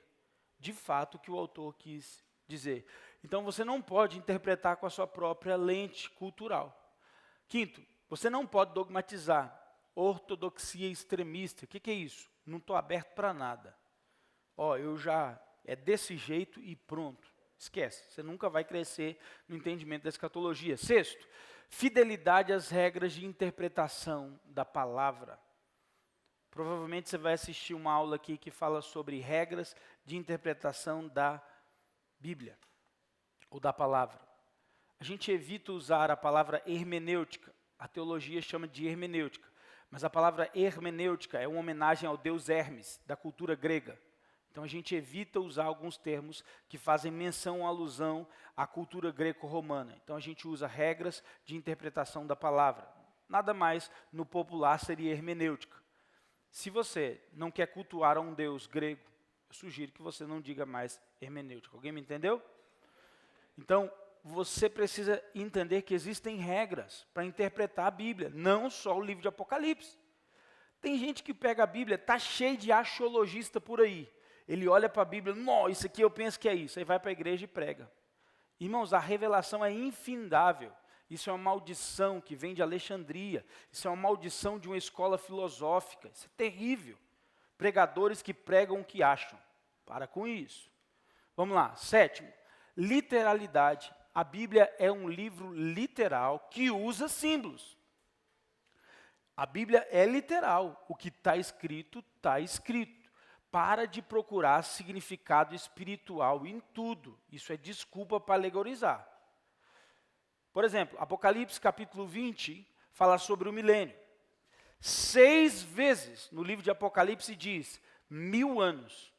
de fato, o que o autor quis dizer. Então você não pode interpretar com a sua própria lente cultural. Quinto, você não pode dogmatizar. Ortodoxia extremista, o que é isso? Não estou aberto para nada. É desse jeito e pronto. Esquece, você nunca vai crescer no entendimento da escatologia. Sexto, fidelidade às regras de interpretação da palavra. Provavelmente você vai assistir uma aula aqui que fala sobre regras de interpretação da Bíblia, ou da palavra. A gente evita usar a palavra hermenêutica, a teologia chama de hermenêutica, mas a palavra hermenêutica é uma homenagem ao deus Hermes, da cultura grega. Então a gente evita usar alguns termos que fazem menção ou alusão à cultura greco-romana. Então a gente usa regras de interpretação da palavra. Nada mais no popular seria hermenêutica. Se você não quer cultuar a um deus grego, eu sugiro que você não diga mais hermenêutica. Alguém me entendeu? Então, você precisa entender que existem regras para interpretar a Bíblia, não só o livro de Apocalipse. Tem gente que pega a Bíblia, está cheio de axiologista por aí. Ele olha para a Bíblia, não, isso aqui eu penso que é isso. Aí vai para a igreja e prega. Irmãos, a revelação é infindável. Isso é uma maldição que vem de Alexandria. Isso é uma maldição de uma escola filosófica. Isso é terrível. Pregadores que pregam o que acham. Para com isso. Vamos lá. Sétimo, literalidade. A Bíblia é um livro literal que usa símbolos. A Bíblia é literal. O que está escrito, está escrito. Para de procurar significado espiritual em tudo. Isso é desculpa para alegorizar. Por exemplo, Apocalipse capítulo 20 fala sobre o milênio. 6 vezes no livro de Apocalipse diz 1000 anos.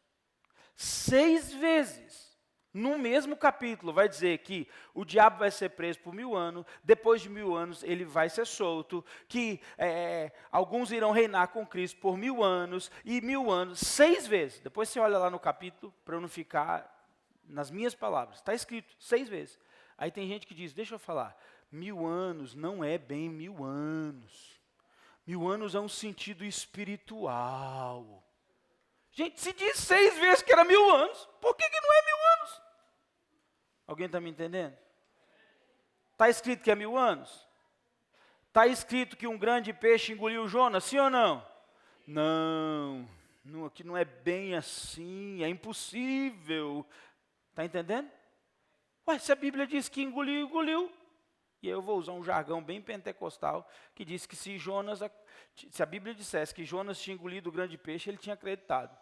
6 vezes no mesmo capítulo vai dizer que o diabo vai ser preso por 1000 anos, depois de 1000 anos ele vai ser solto, que alguns irão reinar com Cristo por 1000 anos, e 1000 anos, 6 vezes. Depois você olha lá no capítulo, para eu não ficar nas minhas palavras, está escrito 6 vezes. Aí tem gente que diz, deixa eu falar, 1000 anos não é bem 1000 anos. 1000 anos é um sentido espiritual. Gente, se diz 6 vezes que era 1000 anos, por que não é 1000 anos? Alguém está me entendendo? Está escrito que é 1000 anos? Está escrito que um grande peixe engoliu Jonas, sim ou não? Não, aqui não é bem assim, é impossível. Está entendendo? Ué, se a Bíblia diz que engoliu, engoliu. E eu vou usar um jargão bem pentecostal, que diz que se a Bíblia dissesse que Jonas tinha engolido o grande peixe, ele tinha acreditado.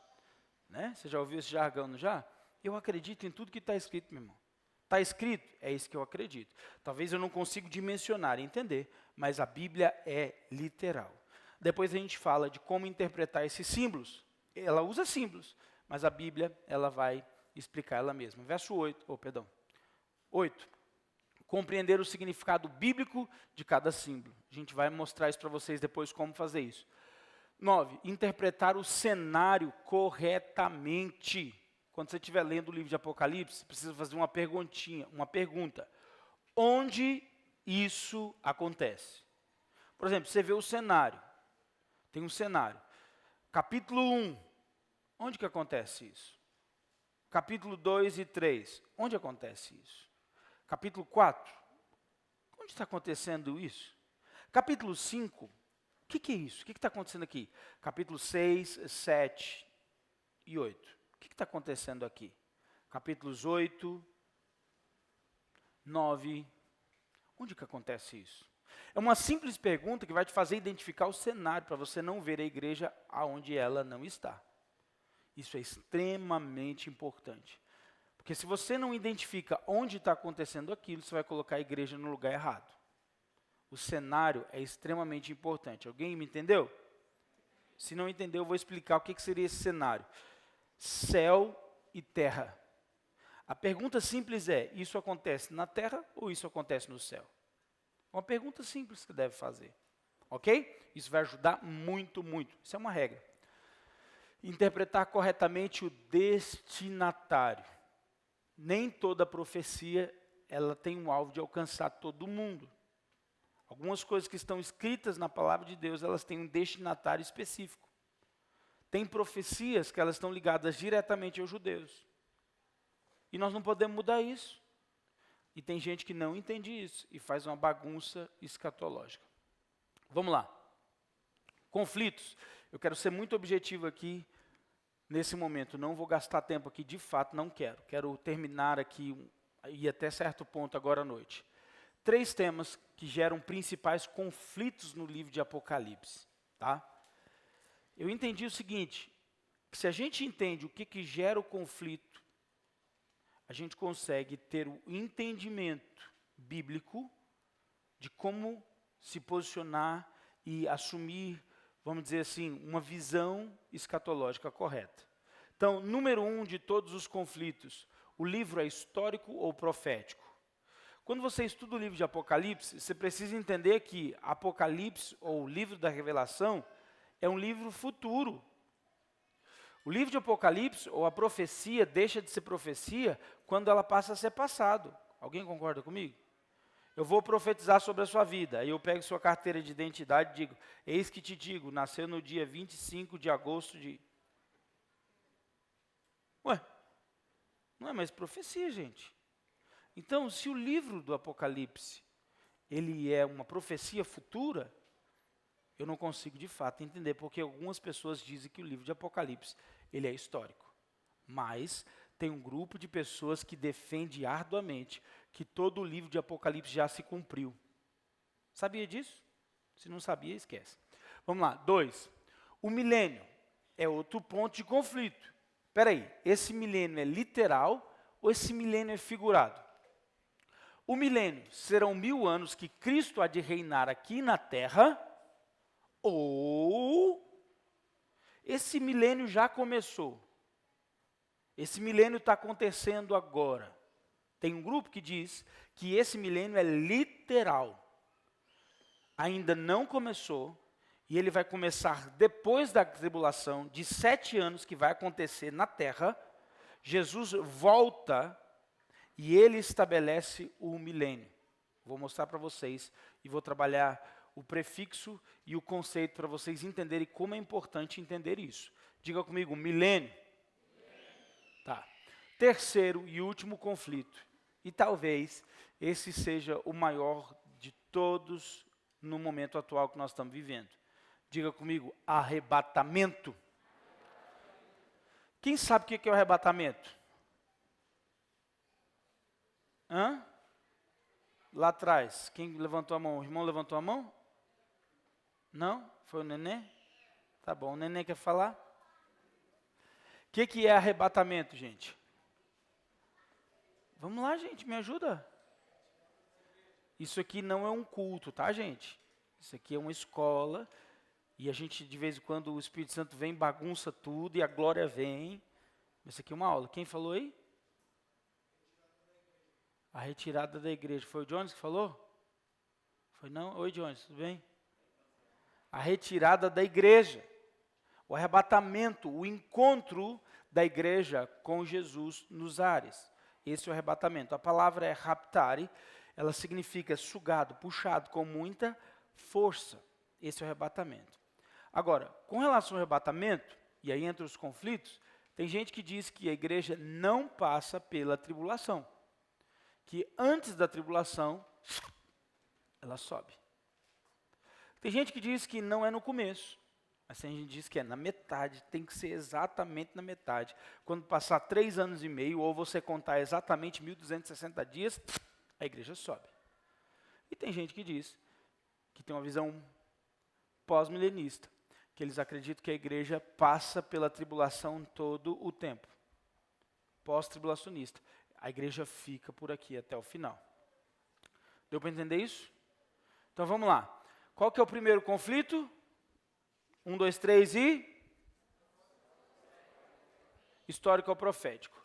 Né? Você já ouviu esse jargão, não já? Eu acredito em tudo que está escrito, meu irmão. Está escrito? É isso que eu acredito. Talvez eu não consiga dimensionar e entender, mas a Bíblia é literal. Depois a gente fala de como interpretar esses símbolos. Ela usa símbolos, mas a Bíblia ela vai explicar ela mesma. Verso 8. Compreender o significado bíblico de cada símbolo. A gente vai mostrar isso para vocês depois como fazer isso. 9. Interpretar o cenário corretamente. Quando você estiver lendo o livro de Apocalipse, precisa fazer uma pergunta. Onde isso acontece? Por exemplo, você vê o cenário. Tem um cenário. Capítulo 1, onde que acontece isso? Capítulo 2 e 3, onde acontece isso? Capítulo 4, onde está acontecendo isso? Capítulo 5, o que é isso? O que está acontecendo aqui? Capítulo 6, 7 e 8, o que está acontecendo aqui? Capítulos 8, 9, onde que acontece isso? É uma simples pergunta que vai te fazer identificar o cenário, para você não ver a igreja aonde ela não está. Isso é extremamente importante. Porque se você não identifica onde está acontecendo aquilo, você vai colocar a igreja no lugar errado. O cenário é extremamente importante. Alguém me entendeu? Se não entendeu, eu vou explicar o que seria esse cenário. Céu e terra. A pergunta simples é, isso acontece na terra ou isso acontece no céu? Uma pergunta simples que deve fazer. Ok? Isso vai ajudar muito, muito. Isso é uma regra. Interpretar corretamente o destinatário. Nem toda profecia ela tem um alvo de alcançar todo mundo. Algumas coisas que estão escritas na palavra de Deus, elas têm um destinatário específico. Tem profecias que elas estão ligadas diretamente aos judeus. E nós não podemos mudar isso. E tem gente que não entende isso e faz uma bagunça escatológica. Vamos lá. Conflitos. Eu quero ser muito objetivo aqui nesse momento. Não vou gastar tempo aqui, de fato, não quero. Quero terminar aqui e até certo ponto agora à noite. 3 temas que geram principais conflitos no livro de Apocalipse. Tá? Eu entendi o seguinte, que se a gente entende o que gera o conflito, a gente consegue ter o entendimento bíblico de como se posicionar e assumir, vamos dizer assim, uma visão escatológica correta. Então, número 1 de todos os conflitos, o livro é histórico ou profético? Quando você estuda o livro de Apocalipse, você precisa entender que Apocalipse, ou o livro da revelação, é um livro futuro. O livro de Apocalipse, ou a profecia, deixa de ser profecia quando ela passa a ser passado. Alguém concorda comigo? Eu vou profetizar sobre a sua vida. Aí eu pego sua carteira de identidade e digo, eis que te digo, nasceu no dia 25 de agosto de... Ué, não é mais profecia, gente. Então, se o livro do Apocalipse, ele é uma profecia futura, eu não consigo de fato entender, porque algumas pessoas dizem que o livro de Apocalipse, ele é histórico. Mas tem um grupo de pessoas que defende arduamente que todo o livro de Apocalipse já se cumpriu. Sabia disso? Se não sabia, esquece. Vamos lá, 2. O milênio é outro ponto de conflito. Espera aí, esse milênio é literal ou esse milênio é figurado? O milênio serão 1000 anos que Cristo há de reinar aqui na terra, ou esse milênio já começou. Esse milênio está acontecendo agora. Tem um grupo que diz que esse milênio é literal. Ainda não começou, e ele vai começar depois da tribulação de 7 anos que vai acontecer na terra. Jesus volta e ele estabelece o milênio. Vou mostrar para vocês e vou trabalhar o prefixo e o conceito para vocês entenderem como é importante entender isso. Diga comigo, milênio. Tá. Terceiro e último conflito, e talvez esse seja o maior de todos no momento atual que nós estamos vivendo. Diga comigo, arrebatamento. Quem sabe o que é o arrebatamento? Hã? Lá atrás, quem levantou a mão? O irmão levantou a mão? Não? Foi o nenê? Tá bom, o nenê quer falar? O que é arrebatamento, gente? Vamos lá, gente, me ajuda. Isso aqui não é um culto, tá, gente? Isso aqui é uma escola, e a gente, de vez em quando, o Espírito Santo vem, bagunça tudo, e a glória vem. Isso aqui é uma aula. Quem falou aí? A retirada da igreja. Foi o Jones que falou? Foi não? Oi, Jones, tudo bem? A retirada da igreja. O arrebatamento, o encontro da igreja com Jesus nos ares. Esse é o arrebatamento. A palavra é raptare, ela significa sugado, puxado com muita força. Esse é o arrebatamento. Agora, com relação ao arrebatamento, e aí entre os conflitos, tem gente que diz que a igreja não passa pela tribulação, que antes da tribulação, ela sobe. Tem gente que diz que não é no começo, mas tem gente que diz que é na metade, tem que ser exatamente na metade. Quando passar 3 anos e meio, ou você contar exatamente 1.260 dias, a igreja sobe. E tem gente que diz que tem uma visão pós-milenista, que eles acreditam que a igreja passa pela tribulação todo o tempo. Pós-tribulacionista. A igreja fica por aqui até o final. Deu para entender isso? Então vamos lá. Qual que é o primeiro conflito? 1, 2, 3 e... Histórico ou profético.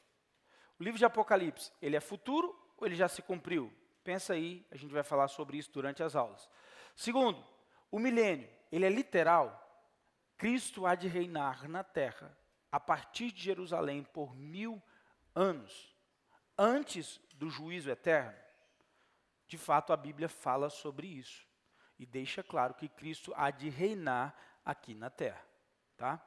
O livro de Apocalipse, ele é futuro ou ele já se cumpriu? Pensa aí, a gente vai falar sobre isso durante as aulas. Segundo, o milênio, ele é literal. Cristo há de reinar na terra, a partir de Jerusalém, por 1000 anos, antes do juízo eterno. De fato, a Bíblia fala sobre isso. E deixa claro que Cristo há de reinar aqui na terra. Tá?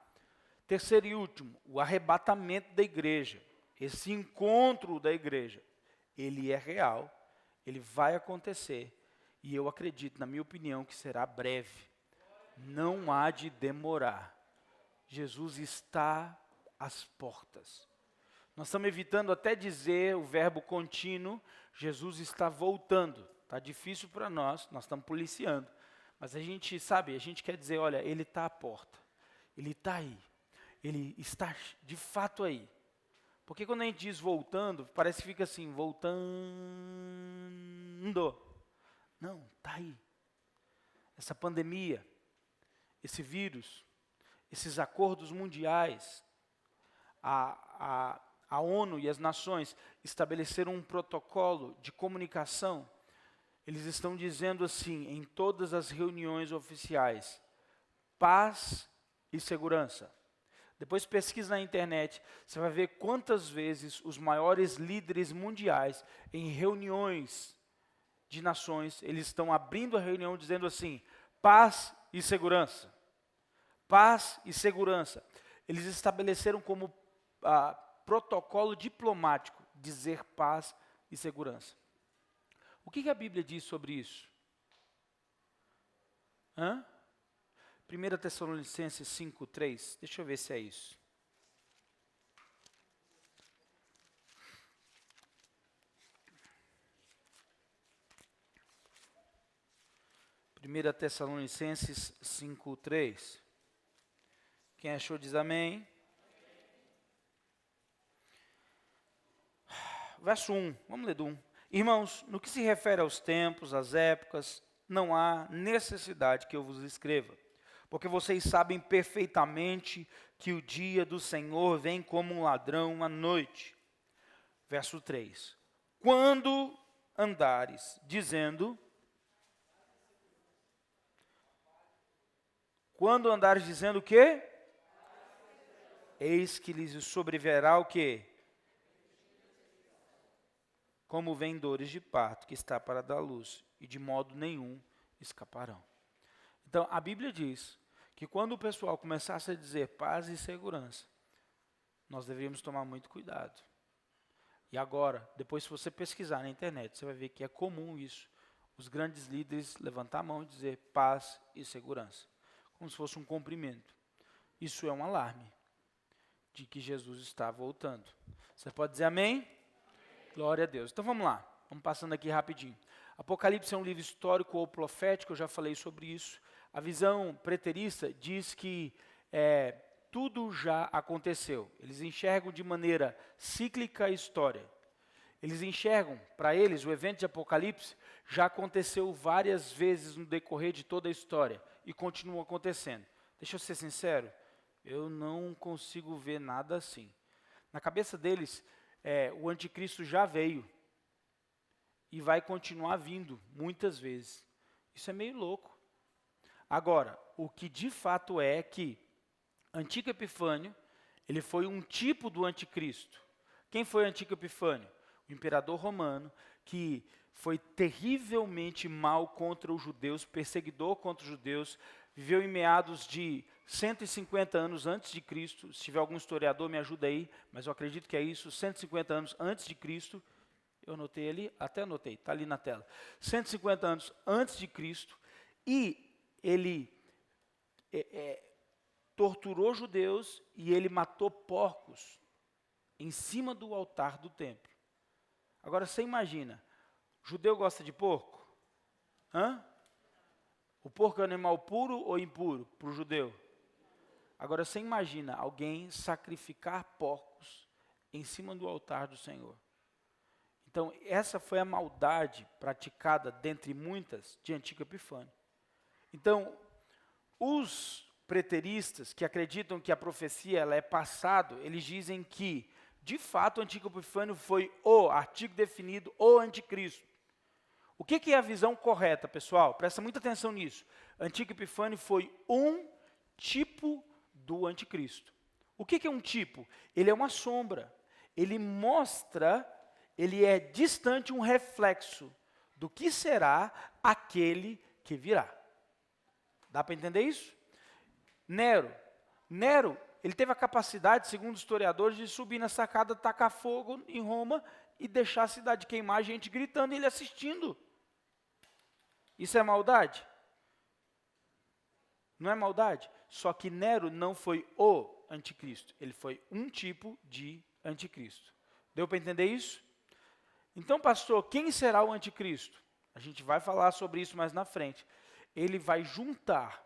Terceiro e último, o arrebatamento da igreja. Esse encontro da igreja, ele é real, ele vai acontecer. E eu acredito, na minha opinião, que será breve. Não há de demorar. Jesus está às portas. Nós estamos evitando até dizer o verbo contínuo, Jesus está voltando. Está difícil para nós estamos policiando. Mas a gente sabe, a gente quer dizer, olha, ele está à porta. Ele está aí. Ele está de fato aí. Porque quando a gente diz voltando, parece que fica assim, voltando. Não, está aí. Essa pandemia, esse vírus, esses acordos mundiais, a ONU e as nações estabeleceram um protocolo de comunicação. Eles estão dizendo assim, em todas as reuniões oficiais, paz e segurança. Depois pesquisa na internet, você vai ver quantas vezes os maiores líderes mundiais, em reuniões de nações, eles estão abrindo a reunião dizendo assim, paz e segurança. Paz e segurança. Eles estabeleceram como protocolo diplomático dizer paz e segurança. O que a Bíblia diz sobre isso? 1 Tessalonicenses 5:3. Deixa eu ver se é isso. Primeira Tessalonicenses 5:3. Quem achou diz amém. Verso 1, vamos ler do 1. Irmãos, no que se refere aos tempos, às épocas, não há necessidade que eu vos escreva, porque vocês sabem perfeitamente que o dia do Senhor vem como um ladrão à noite. Verso 3. Quando andares dizendo o quê? Eis que lhes sobrevirá o quê? Como vem dores de parto, que está para dar luz, e de modo nenhum escaparão. Então, a Bíblia diz que quando o pessoal começasse a dizer paz e segurança, nós deveríamos tomar muito cuidado. E agora, depois se você pesquisar na internet, você vai ver que é comum isso. Os grandes líderes levantar a mão e dizer paz e segurança, como se fosse um cumprimento. Isso é um alarme de que Jesus está voltando. Você pode dizer amém? Glória a Deus. Então vamos lá, vamos passando aqui rapidinho. Apocalipse é um livro histórico ou profético, eu já falei sobre isso. A visão preterista diz que tudo já aconteceu. Eles enxergam de maneira cíclica a história. Eles enxergam, para eles, o evento de Apocalipse já aconteceu várias vezes no decorrer de toda a história e continua acontecendo. Deixa eu ser sincero, eu não consigo ver nada assim. Na cabeça deles, o anticristo já veio e vai continuar vindo muitas vezes. Isso é meio louco. Agora, o que de fato é que Antíoco Epifânio, ele foi um tipo do anticristo. Quem foi Antíoco Epifânio? O imperador romano, que foi terrivelmente mal contra os judeus, perseguidor contra os judeus, viveu em meados de 150 anos antes de Cristo. Se tiver algum historiador, me ajuda aí, mas eu acredito que é isso, 150 anos antes de Cristo. Eu anotei ali, até anotei, está ali na tela. 150 anos antes de Cristo, e ele torturou judeus e ele matou porcos em cima do altar do templo. Agora você imagina, judeu gosta de porco? Hã? O porco é um animal puro ou impuro para o judeu? Agora você imagina alguém sacrificar porcos em cima do altar do Senhor. Então, essa foi a maldade praticada, dentre muitas, de Antíoco Epifânio. Então, os preteristas que acreditam que a profecia ela é passado, eles dizem que, de fato, Antíoco Epifânio foi o artigo definido, o anticristo. O que é a visão correta, pessoal? Presta muita atenção nisso. Antíoco Epifânio foi um tipo do anticristo. O que é um tipo? Ele é uma sombra. Ele mostra, ele é distante, um reflexo do que será aquele que virá. Dá para entender isso? Nero, ele teve a capacidade, segundo os historiadores, de subir na sacada, tacar fogo em Roma e deixar a cidade queimar, gente gritando e ele assistindo. Isso é maldade? Não é maldade? Só que Nero não foi o anticristo, ele foi um tipo de anticristo. Deu para entender isso? Então, pastor, quem será o anticristo? A gente vai falar sobre isso mais na frente. Ele vai juntar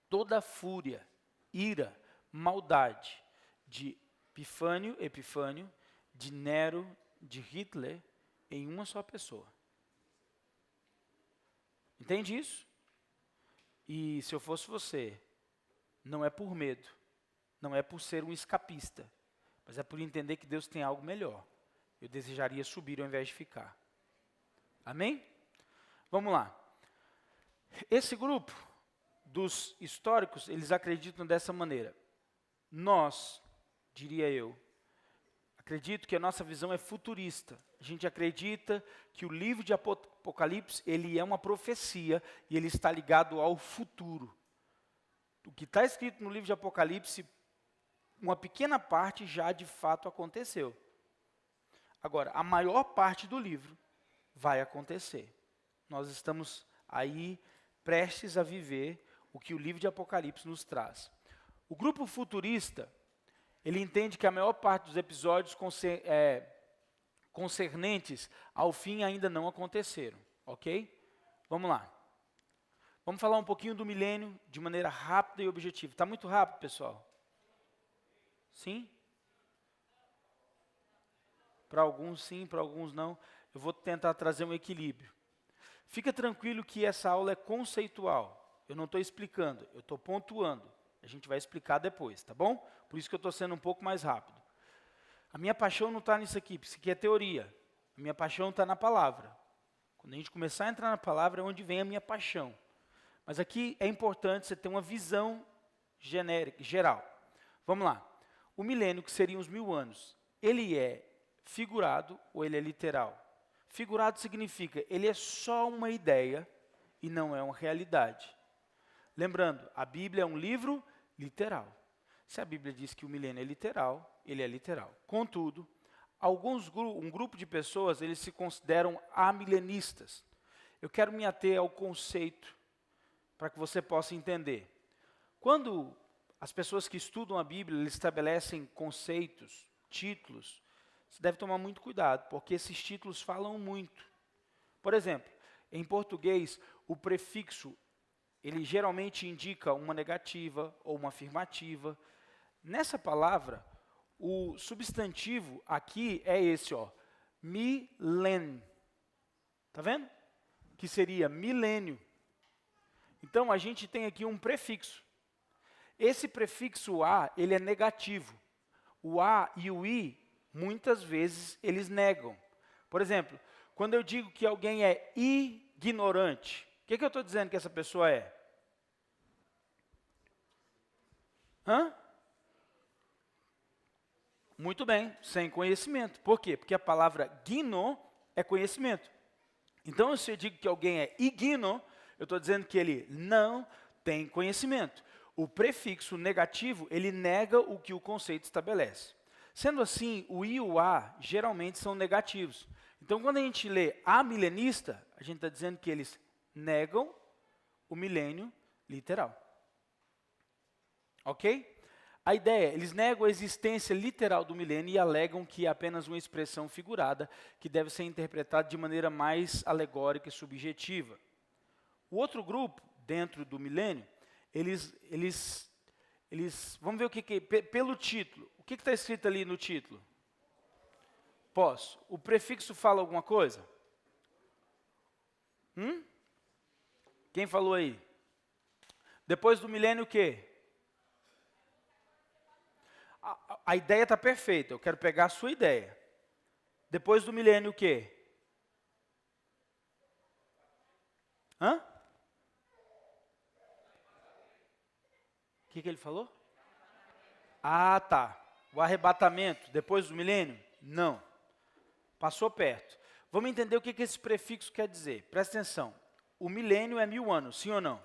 toda a fúria, ira, maldade de Epifânio, de Nero, de Hitler, em uma só pessoa. Entende isso? E se eu fosse você, não é por medo, não é por ser um escapista, mas é por entender que Deus tem algo melhor. Eu desejaria subir ao invés de ficar. Amém? Vamos lá. Esse grupo dos históricos, eles acreditam dessa maneira. Nós, diria eu, acredito que a nossa visão é futurista. A gente acredita que o livro de Apocalipse, ele é uma profecia e ele está ligado ao futuro. O que está escrito no livro de Apocalipse, uma pequena parte já de fato aconteceu. Agora, a maior parte do livro vai acontecer. Nós estamos aí prestes a viver o que o livro de Apocalipse nos traz. O grupo futurista, ele entende que a maior parte dos episódios concernentes ao fim ainda não aconteceram, ok? Vamos lá. Vamos falar um pouquinho do milênio de maneira rápida e objetiva. Está muito rápido, pessoal? Sim? Para alguns sim, para alguns não. Eu vou tentar trazer um equilíbrio. Fica tranquilo que essa aula é conceitual. Eu não estou explicando, eu estou pontuando. A gente vai explicar depois, tá bom? Por isso que eu estou sendo um pouco mais rápido. A minha paixão não está nisso aqui, porque isso aqui é teoria. A minha paixão está na palavra. Quando a gente começar a entrar na palavra, é onde vem a minha paixão. Mas aqui é importante você ter uma visão genérica, geral. Vamos lá. O milênio, que seriam os 1000 anos, ele é figurado ou ele é literal? Figurado significa, ele é só uma ideia e não é uma realidade. Lembrando, a Bíblia é um livro literal. Se a Bíblia diz que o milênio é literal, ele é literal. Contudo, um grupo de pessoas, eles se consideram amilenistas. Eu quero me ater ao conceito, para que você possa entender. Quando as pessoas que estudam a Bíblia, eles estabelecem conceitos, títulos, você deve tomar muito cuidado, porque esses títulos falam muito. Por exemplo, em português, o prefixo, ele geralmente indica uma negativa ou uma afirmativa. Nessa palavra, o substantivo aqui é esse, ó, milen. Tá vendo? Que seria milênio. Então, a gente tem aqui um prefixo. Esse prefixo A, ele é negativo. O A e o I, muitas vezes, eles negam. Por exemplo, quando eu digo que alguém é ignorante, o que eu estou dizendo que essa pessoa é? Hã? Muito bem, sem conhecimento. Por quê? Porque a palavra gino é conhecimento. Então, se eu digo que alguém é igno, eu estou dizendo que ele não tem conhecimento. O prefixo negativo, ele nega o que o conceito estabelece. Sendo assim, o I e o A geralmente são negativos. Então, quando a gente lê amilenista, a gente está dizendo que eles negam o milênio literal. Ok? A ideia, eles negam a existência literal do milênio e alegam que é apenas uma expressão figurada que deve ser interpretada de maneira mais alegórica e subjetiva. O outro grupo, dentro do milênio, eles vamos ver o que pelo título. O que está escrito ali no título? Pós. O prefixo fala alguma coisa? Quem falou aí? Depois do milênio o quê? A ideia está perfeita, eu quero pegar a sua ideia. Depois do milênio o quê? O que ele falou? Ah, tá. O arrebatamento depois do milênio? Não. Passou perto. Vamos entender o que esse prefixo quer dizer. Presta atenção. O milênio é 1000 anos, sim ou não?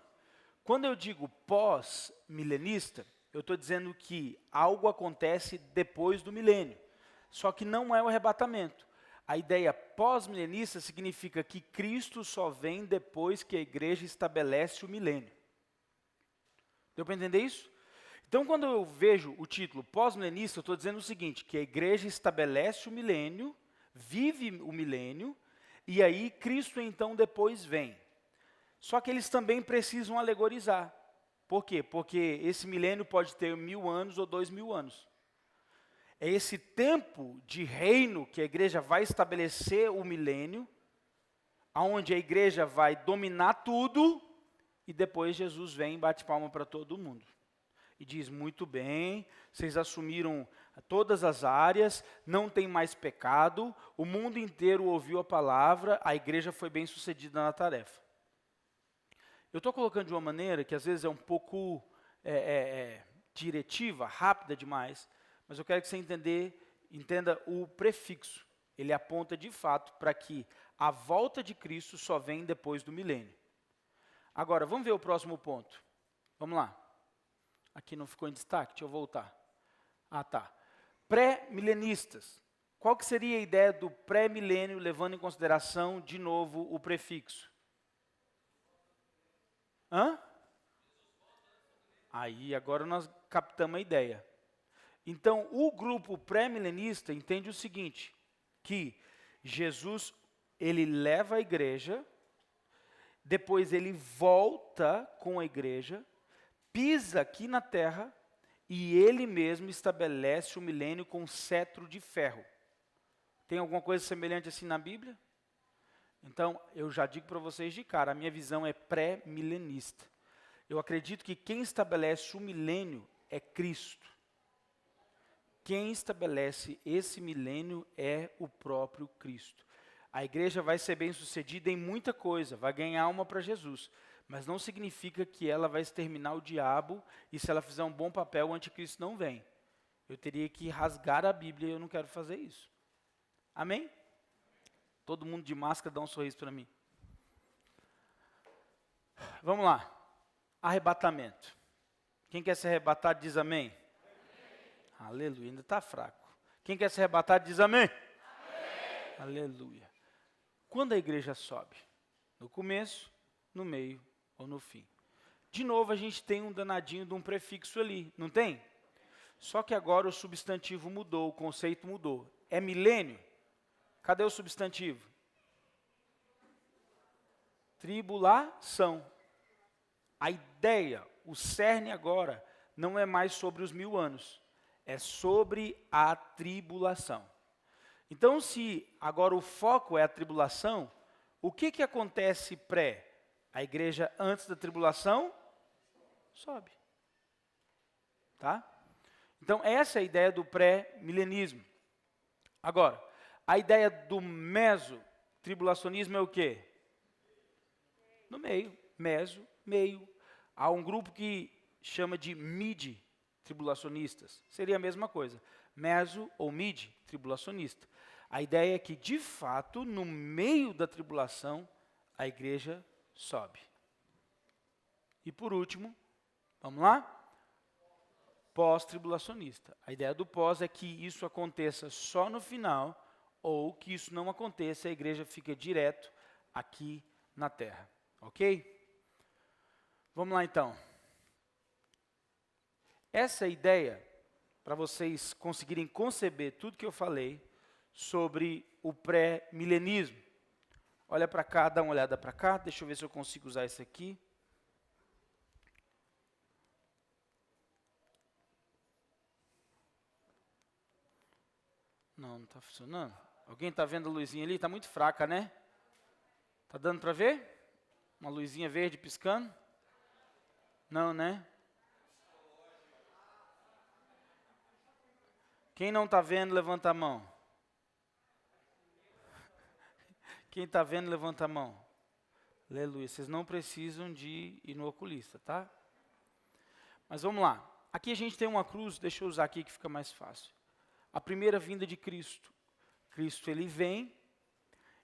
Quando eu digo pós-milenista, eu estou dizendo que algo acontece depois do milênio. Só que não é o arrebatamento. A ideia pós-milenista significa que Cristo só vem depois que a igreja estabelece o milênio. Deu para entender isso? Então, quando eu vejo o título pós-milenista, eu estou dizendo o seguinte, que a igreja estabelece o milênio, vive o milênio, e aí Cristo então depois vem. Só que eles também precisam alegorizar. Por quê? Porque esse milênio pode ter 1000 anos ou 2000 anos. É esse tempo de reino que a igreja vai estabelecer o milênio, onde a igreja vai dominar tudo, e depois Jesus vem e bate palma para todo mundo. E diz, muito bem, vocês assumiram todas as áreas, não tem mais pecado, o mundo inteiro ouviu a palavra, a igreja foi bem sucedida na tarefa. Eu estou colocando de uma maneira que às vezes é um pouco diretiva, rápida demais, mas eu quero que você entenda o prefixo. Ele aponta de fato para que a volta de Cristo só vem depois do milênio. Agora, vamos ver o próximo ponto. Vamos lá. Aqui não ficou em destaque, deixa eu voltar. Ah, tá. Pré-milenistas. Qual que seria a ideia do pré-milênio, levando em consideração, de novo, o prefixo? Aí, agora nós captamos a ideia. Então, o grupo pré-milenista entende o seguinte, que Jesus, ele leva a igreja, depois ele volta com a igreja, pisa aqui na terra, e ele mesmo estabelece o milênio com cetro de ferro. Tem alguma coisa semelhante assim na Bíblia? Então, eu já digo para vocês de cara, a minha visão é pré-milenista. Eu acredito que quem estabelece o milênio é Cristo. Quem estabelece esse milênio é o próprio Cristo. A igreja vai ser bem sucedida em muita coisa, vai ganhar alma para Jesus, mas não significa que ela vai exterminar o diabo e se ela fizer um bom papel, o anticristo não vem. Eu teria que rasgar a Bíblia e eu não quero fazer isso. Amém? Todo mundo de máscara dá um sorriso para mim. Vamos lá. Arrebatamento. Quem quer ser arrebatado diz amém. Aleluia, ainda está fraco. Quem quer ser arrebatado diz amém. Amém. Aleluia. Quando a igreja sobe? No começo, no meio ou no fim? De novo, a gente tem um danadinho de um prefixo ali, não tem? Só que agora o substantivo mudou, o conceito mudou. É milênio? Cadê o substantivo? Tribulação. A ideia, o cerne agora, não é mais sobre os 1000 anos. É sobre a tribulação. Então, se agora o foco é a tribulação, o que acontece pré? A igreja antes da tribulação sobe. Tá? Então, essa é a ideia do pré-milenismo. Agora, a ideia do meso-tribulacionismo é o quê? No meio, meso, meio. Há um grupo que chama de mid-tribulacionistas. Seria a mesma coisa. Meso ou mid-tribulacionista. A ideia é que, de fato, no meio da tribulação, a igreja sobe. E por último, vamos lá? Pós-tribulacionista. A ideia do pós é que isso aconteça só no final, ou que isso não aconteça, a igreja fica direto aqui na terra. Ok? Vamos lá então. Essa é a ideia, para vocês conseguirem conceber tudo que eu falei sobre o pré-milenismo. Olha para cá, dá uma olhada para cá, deixa eu ver se eu consigo usar isso aqui. Não está funcionando. Alguém está vendo a luzinha ali? Está muito fraca, né? Está dando para ver? Uma luzinha verde piscando? Não, né? Quem não está vendo, levanta a mão. Quem está vendo, levanta a mão. Aleluia. Vocês não precisam de ir no oculista, tá? Mas vamos lá. Aqui a gente tem uma cruz, deixa eu usar aqui que fica mais fácil. A primeira vinda de Cristo. Cristo, ele vem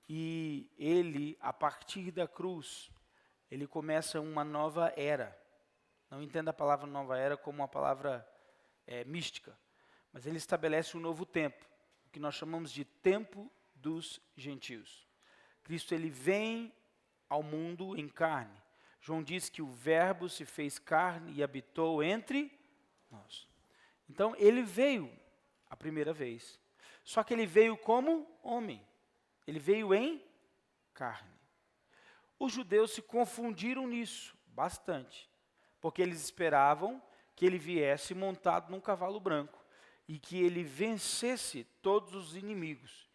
e ele, a partir da cruz, ele começa uma nova era. Não entenda a palavra nova era como uma palavra mística, mas ele estabelece um novo tempo, o que nós chamamos de tempo dos gentios. Cristo, ele vem ao mundo em carne. João diz que o verbo se fez carne e habitou entre nós. Então, ele veio a primeira vez. Só que ele veio como homem. Ele veio em carne. Os judeus se confundiram nisso bastante, porque eles esperavam que ele viesse montado num cavalo branco e que ele vencesse todos os inimigos.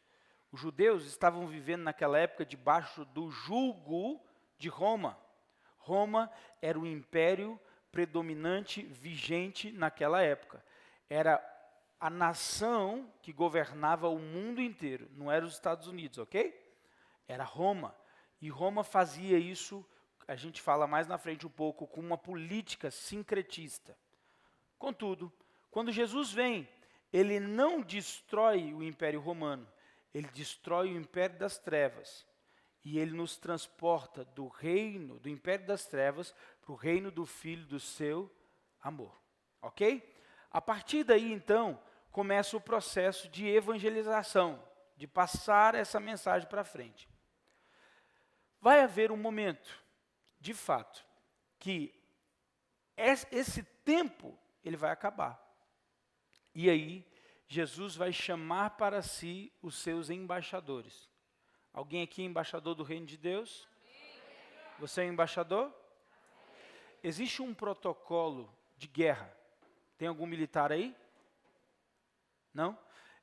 Os judeus estavam vivendo naquela época debaixo do jugo de Roma. Roma era o império predominante, vigente naquela época. Era a nação que governava o mundo inteiro, não era os Estados Unidos, ok? Era Roma. E Roma fazia isso, a gente fala mais na frente um pouco, com uma política sincretista. Contudo, quando Jesus vem, ele não destrói o Império Romano, ele destrói o Império das Trevas. E ele nos transporta do reino, do Império das Trevas, para o reino do Filho do seu amor. Ok? A partir daí, então, começa o processo de evangelização, de passar essa mensagem para frente. Vai haver um momento, de fato, que esse tempo ele vai acabar. E aí, Jesus vai chamar para si os seus embaixadores. Alguém aqui é embaixador do reino de Deus? Você é embaixador? Existe um protocolo de guerra. Tem algum militar aí? Não?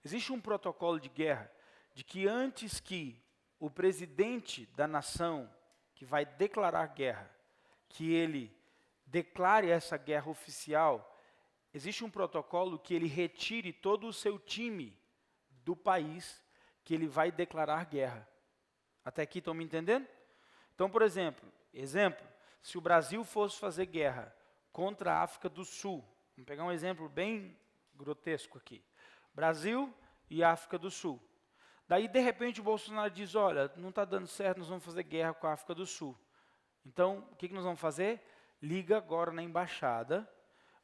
Existe um protocolo de guerra de que antes que o presidente da nação que vai declarar guerra, que ele declare essa guerra oficial, existe um protocolo que ele retire todo o seu time do país que ele vai declarar guerra. Até aqui estão me entendendo? Então, por exemplo, se o Brasil fosse fazer guerra contra a África do Sul, vamos pegar um exemplo bem grotesco aqui. Brasil e África do Sul. Daí, de repente, o Bolsonaro diz, olha, não está dando certo, nós vamos fazer guerra com a África do Sul. Então, o que nós vamos fazer? Liga agora na embaixada,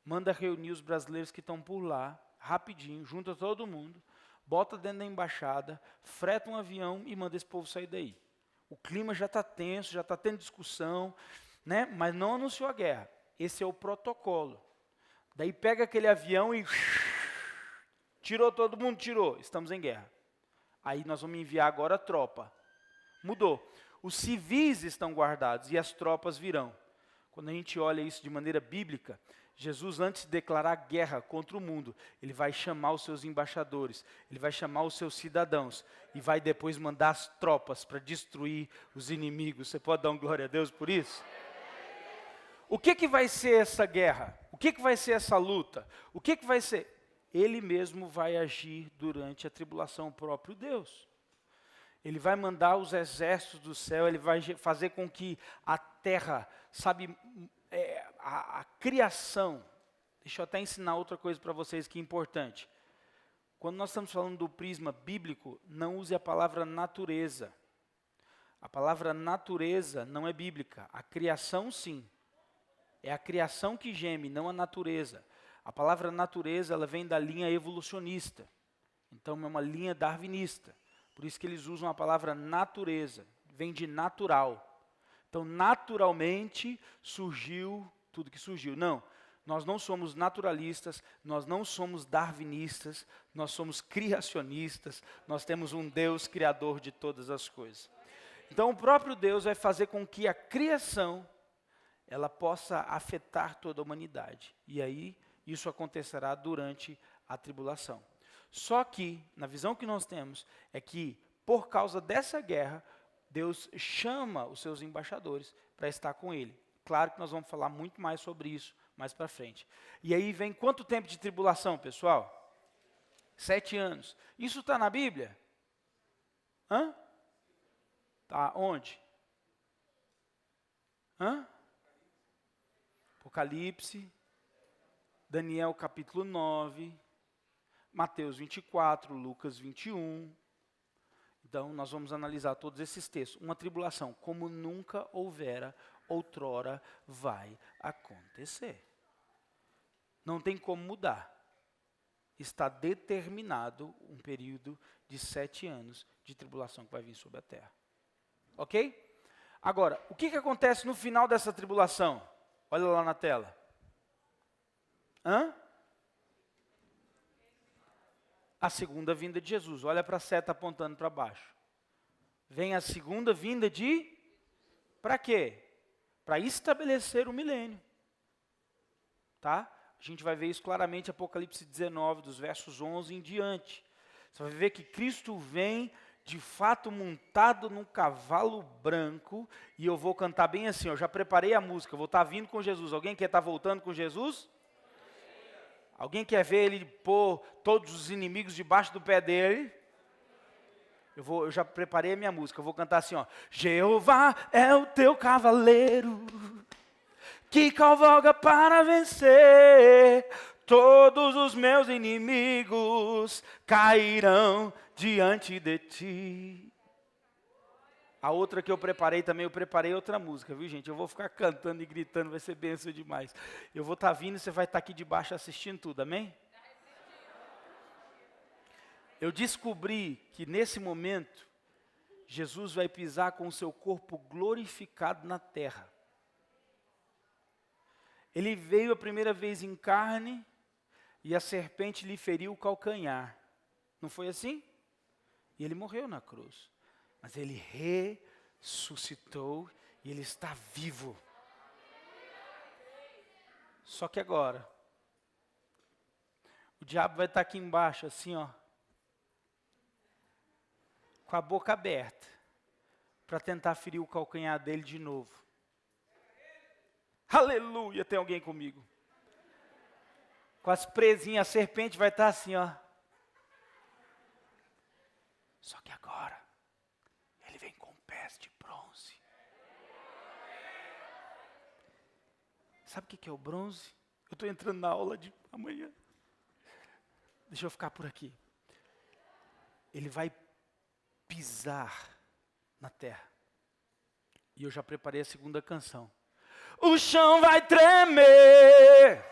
manda reunir os brasileiros que estão por lá, rapidinho, junta todo mundo, bota dentro da embaixada, freta um avião e manda esse povo sair daí. O clima já está tenso, já está tendo discussão, né? Mas não anunciou a guerra. Esse é o protocolo. Daí pega aquele avião e tirou todo mundo, tirou. Estamos em guerra. Aí nós vamos enviar agora a tropa. Mudou. Os civis estão guardados e as tropas virão. Quando a gente olha isso de maneira bíblica, Jesus, antes de declarar guerra contra o mundo, ele vai chamar os seus embaixadores, ele vai chamar os seus cidadãos e vai depois mandar as tropas para destruir os inimigos. Você pode dar um glória a Deus por isso? O que vai ser essa guerra? O que vai ser essa luta? O que vai ser? Ele mesmo vai agir durante a tribulação, o próprio Deus. Ele vai mandar os exércitos do céu, ele vai fazer com que a terra, sabe, a criação. Deixa eu até ensinar outra coisa para vocês que é importante. Quando nós estamos falando do prisma bíblico, não use a palavra natureza. A palavra natureza não é bíblica. A criação, sim. É a criação que geme, não a natureza. A palavra natureza, ela vem da linha evolucionista. Então, é uma linha darwinista. Por isso que eles usam a palavra natureza. Vem de natural. Então, naturalmente, surgiu tudo que surgiu. Não, nós não somos naturalistas, nós não somos darwinistas, nós somos criacionistas, nós temos um Deus criador de todas as coisas. Então, o próprio Deus vai fazer com que a criação, ela possa afetar toda a humanidade. E aí, isso acontecerá durante a tribulação. Só que, na visão que nós temos, é que, por causa dessa guerra, Deus chama os seus embaixadores para estar com ele. Claro que nós vamos falar muito mais sobre isso mais para frente. E aí vem quanto tempo de tribulação, pessoal? 7 anos. Isso está na Bíblia? Hã? Tá onde? Hã? Apocalipse, Daniel capítulo 9, Mateus 24, Lucas 21. Então, nós vamos analisar todos esses textos. Uma tribulação, como nunca houvera, outrora vai acontecer. Não tem como mudar. Está determinado um período de 7 anos de tribulação que vai vir sobre a terra. Ok? Agora, o que acontece no final dessa tribulação? Olha lá na tela. Hã? A segunda vinda de Jesus. Olha para a seta apontando para baixo. Vem a segunda vinda de... Para quê? Para estabelecer o milênio. Tá? A gente vai ver isso claramente em Apocalipse 19, dos versos 11 em diante. Você vai ver que Cristo vem, de fato, montado num cavalo branco. E eu vou cantar bem assim, eu já preparei a música, eu vou estar vindo com Jesus. Alguém quer estar voltando com Jesus? Alguém quer ver ele pôr todos os inimigos debaixo do pé dele? Eu já preparei a minha música, eu vou cantar assim, ó. Jeová é o teu cavaleiro, que cavalga para vencer. Todos os meus inimigos cairão diante de ti. A outra que eu preparei também, eu preparei outra música, viu gente? Eu vou ficar cantando e gritando, vai ser bênção demais. Eu vou estar vindo e você vai estar aqui debaixo assistindo tudo, amém? Eu descobri que nesse momento, Jesus vai pisar com o seu corpo glorificado na terra. Ele veio a primeira vez em carne e a serpente lhe feriu o calcanhar. Não foi assim? E ele morreu na cruz. Mas ele ressuscitou e ele está vivo. Só que agora, o diabo vai estar aqui embaixo, assim, ó, com a boca aberta, para tentar ferir o calcanhar dele de novo. Aleluia, tem alguém comigo? Com as presinhas, a serpente vai estar assim, ó. Só que agora, ele vem com pés de bronze. Sabe o que é o bronze? Eu estou entrando na aula de amanhã. Deixa eu ficar por aqui. Ele vai pisar na terra. E eu já preparei a segunda canção. O chão vai tremer,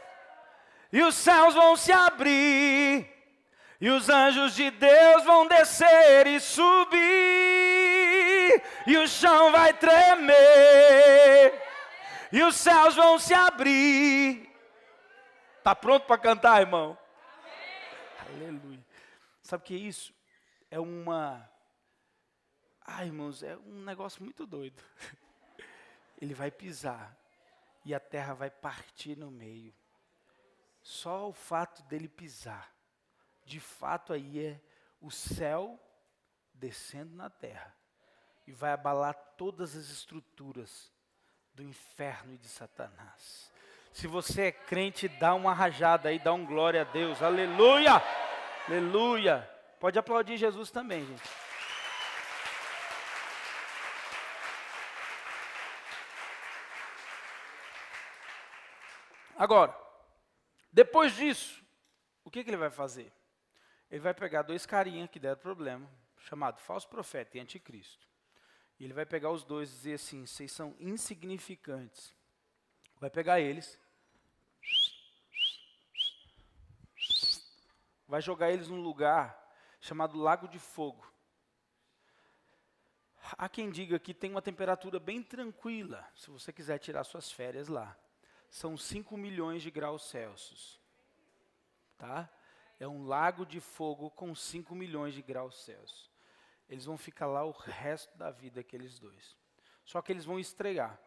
e os céus vão se abrir, e os anjos de Deus vão descer e subir, e o chão vai tremer, e os céus vão se abrir. Está pronto para cantar, irmão? Aleluia. Sabe o que é isso? É uma... Ai, irmãos, é um negócio muito doido. Ele vai pisar e a terra vai partir no meio. Só o fato dele pisar, de fato aí é o céu descendo na terra e vai abalar todas as estruturas do inferno e de Satanás. Se você é crente, dá uma rajada aí, dá um glória a Deus. Aleluia! Aleluia! Pode aplaudir Jesus também, gente. Agora, depois disso, o que ele vai fazer? Ele vai pegar 2 carinhas que deram problema, chamado falso profeta e anticristo. E ele vai pegar os dois e dizer assim, vocês são insignificantes. vai pegar eles, vai jogar eles num lugar chamado Lago de Fogo. Há quem diga que tem uma temperatura bem tranquila, se você quiser tirar suas férias lá. São 5 milhões de graus Celsius. Tá? É um lago de fogo com 5 milhões de graus Celsius. Eles vão ficar lá o resto da vida, aqueles dois. Só que eles vão estrear.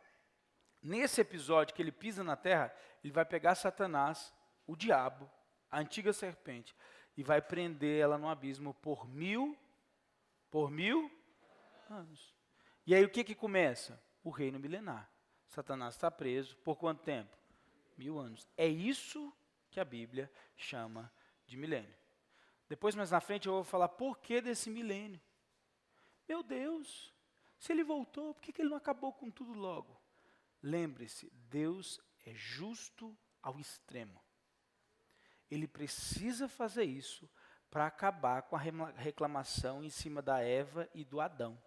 Nesse episódio que ele pisa na terra, ele vai pegar Satanás, o diabo, a antiga serpente, e vai prender ela no abismo por mil anos. E aí o que começa? O reino milenar. Satanás está preso por quanto tempo? 1000 anos. É isso que a Bíblia chama de milênio. Depois, mais na frente, eu vou falar por que desse milênio. Meu Deus, se ele voltou, por que ele não acabou com tudo logo? Lembre-se, Deus é justo ao extremo. Ele precisa fazer isso para acabar com a reclamação em cima da Eva e do Adão.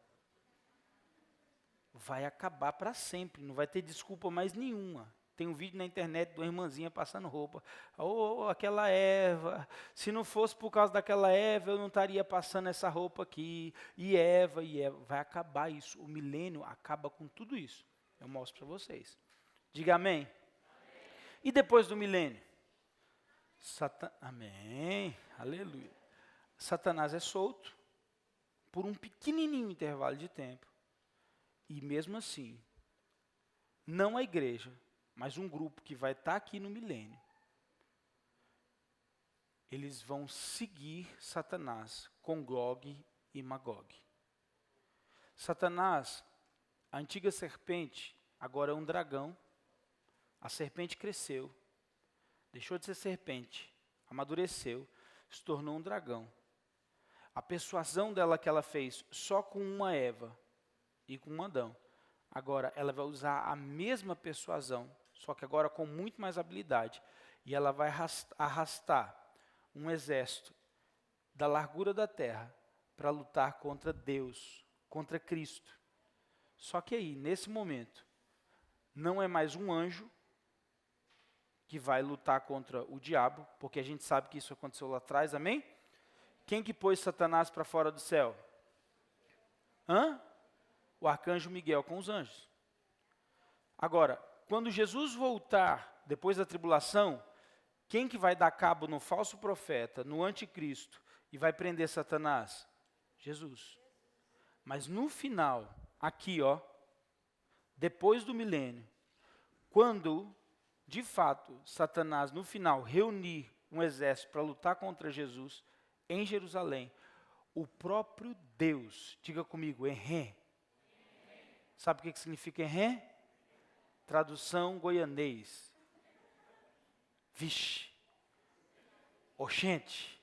Vai acabar para sempre, não vai ter desculpa mais nenhuma. Tem um vídeo na internet de uma irmãzinha passando roupa. Oh, aquela Eva, se não fosse por causa daquela Eva, eu não estaria passando essa roupa aqui. E Eva, vai acabar isso. O milênio acaba com tudo isso. Eu mostro para vocês. Diga amém. Amém. E depois do milênio? Amém, aleluia. Satanás é solto por um pequenininho intervalo de tempo. E mesmo assim, não a igreja, mas um grupo que vai estar aqui no milênio, eles vão seguir Satanás com Gog e Magog. Satanás, a antiga serpente, agora é um dragão. A serpente cresceu, deixou de ser serpente, amadureceu, se tornou um dragão. A persuasão dela que ela fez só com uma Eva e com um Adão. Agora ela vai usar a mesma persuasão, só que agora com muito mais habilidade. E ela vai arrastar um exército da largura da terra para lutar contra Deus, contra Cristo. Só que aí, nesse momento, não é mais um anjo que vai lutar contra o diabo, porque a gente sabe que isso aconteceu lá atrás, amém? Quem que pôs Satanás para fora do céu? O arcanjo Miguel com os anjos. Agora, quando Jesus voltar, depois da tribulação, quem que vai dar cabo no falso profeta, no anticristo, e vai prender Satanás? Jesus. Mas no final, aqui depois do milênio, quando, de fato, Satanás, no final, reunir um exército para lutar contra Jesus, em Jerusalém, o próprio Deus, diga comigo, Enrê. Sabe o que significa Enrê? Tradução goianês. Vixe. Oxente.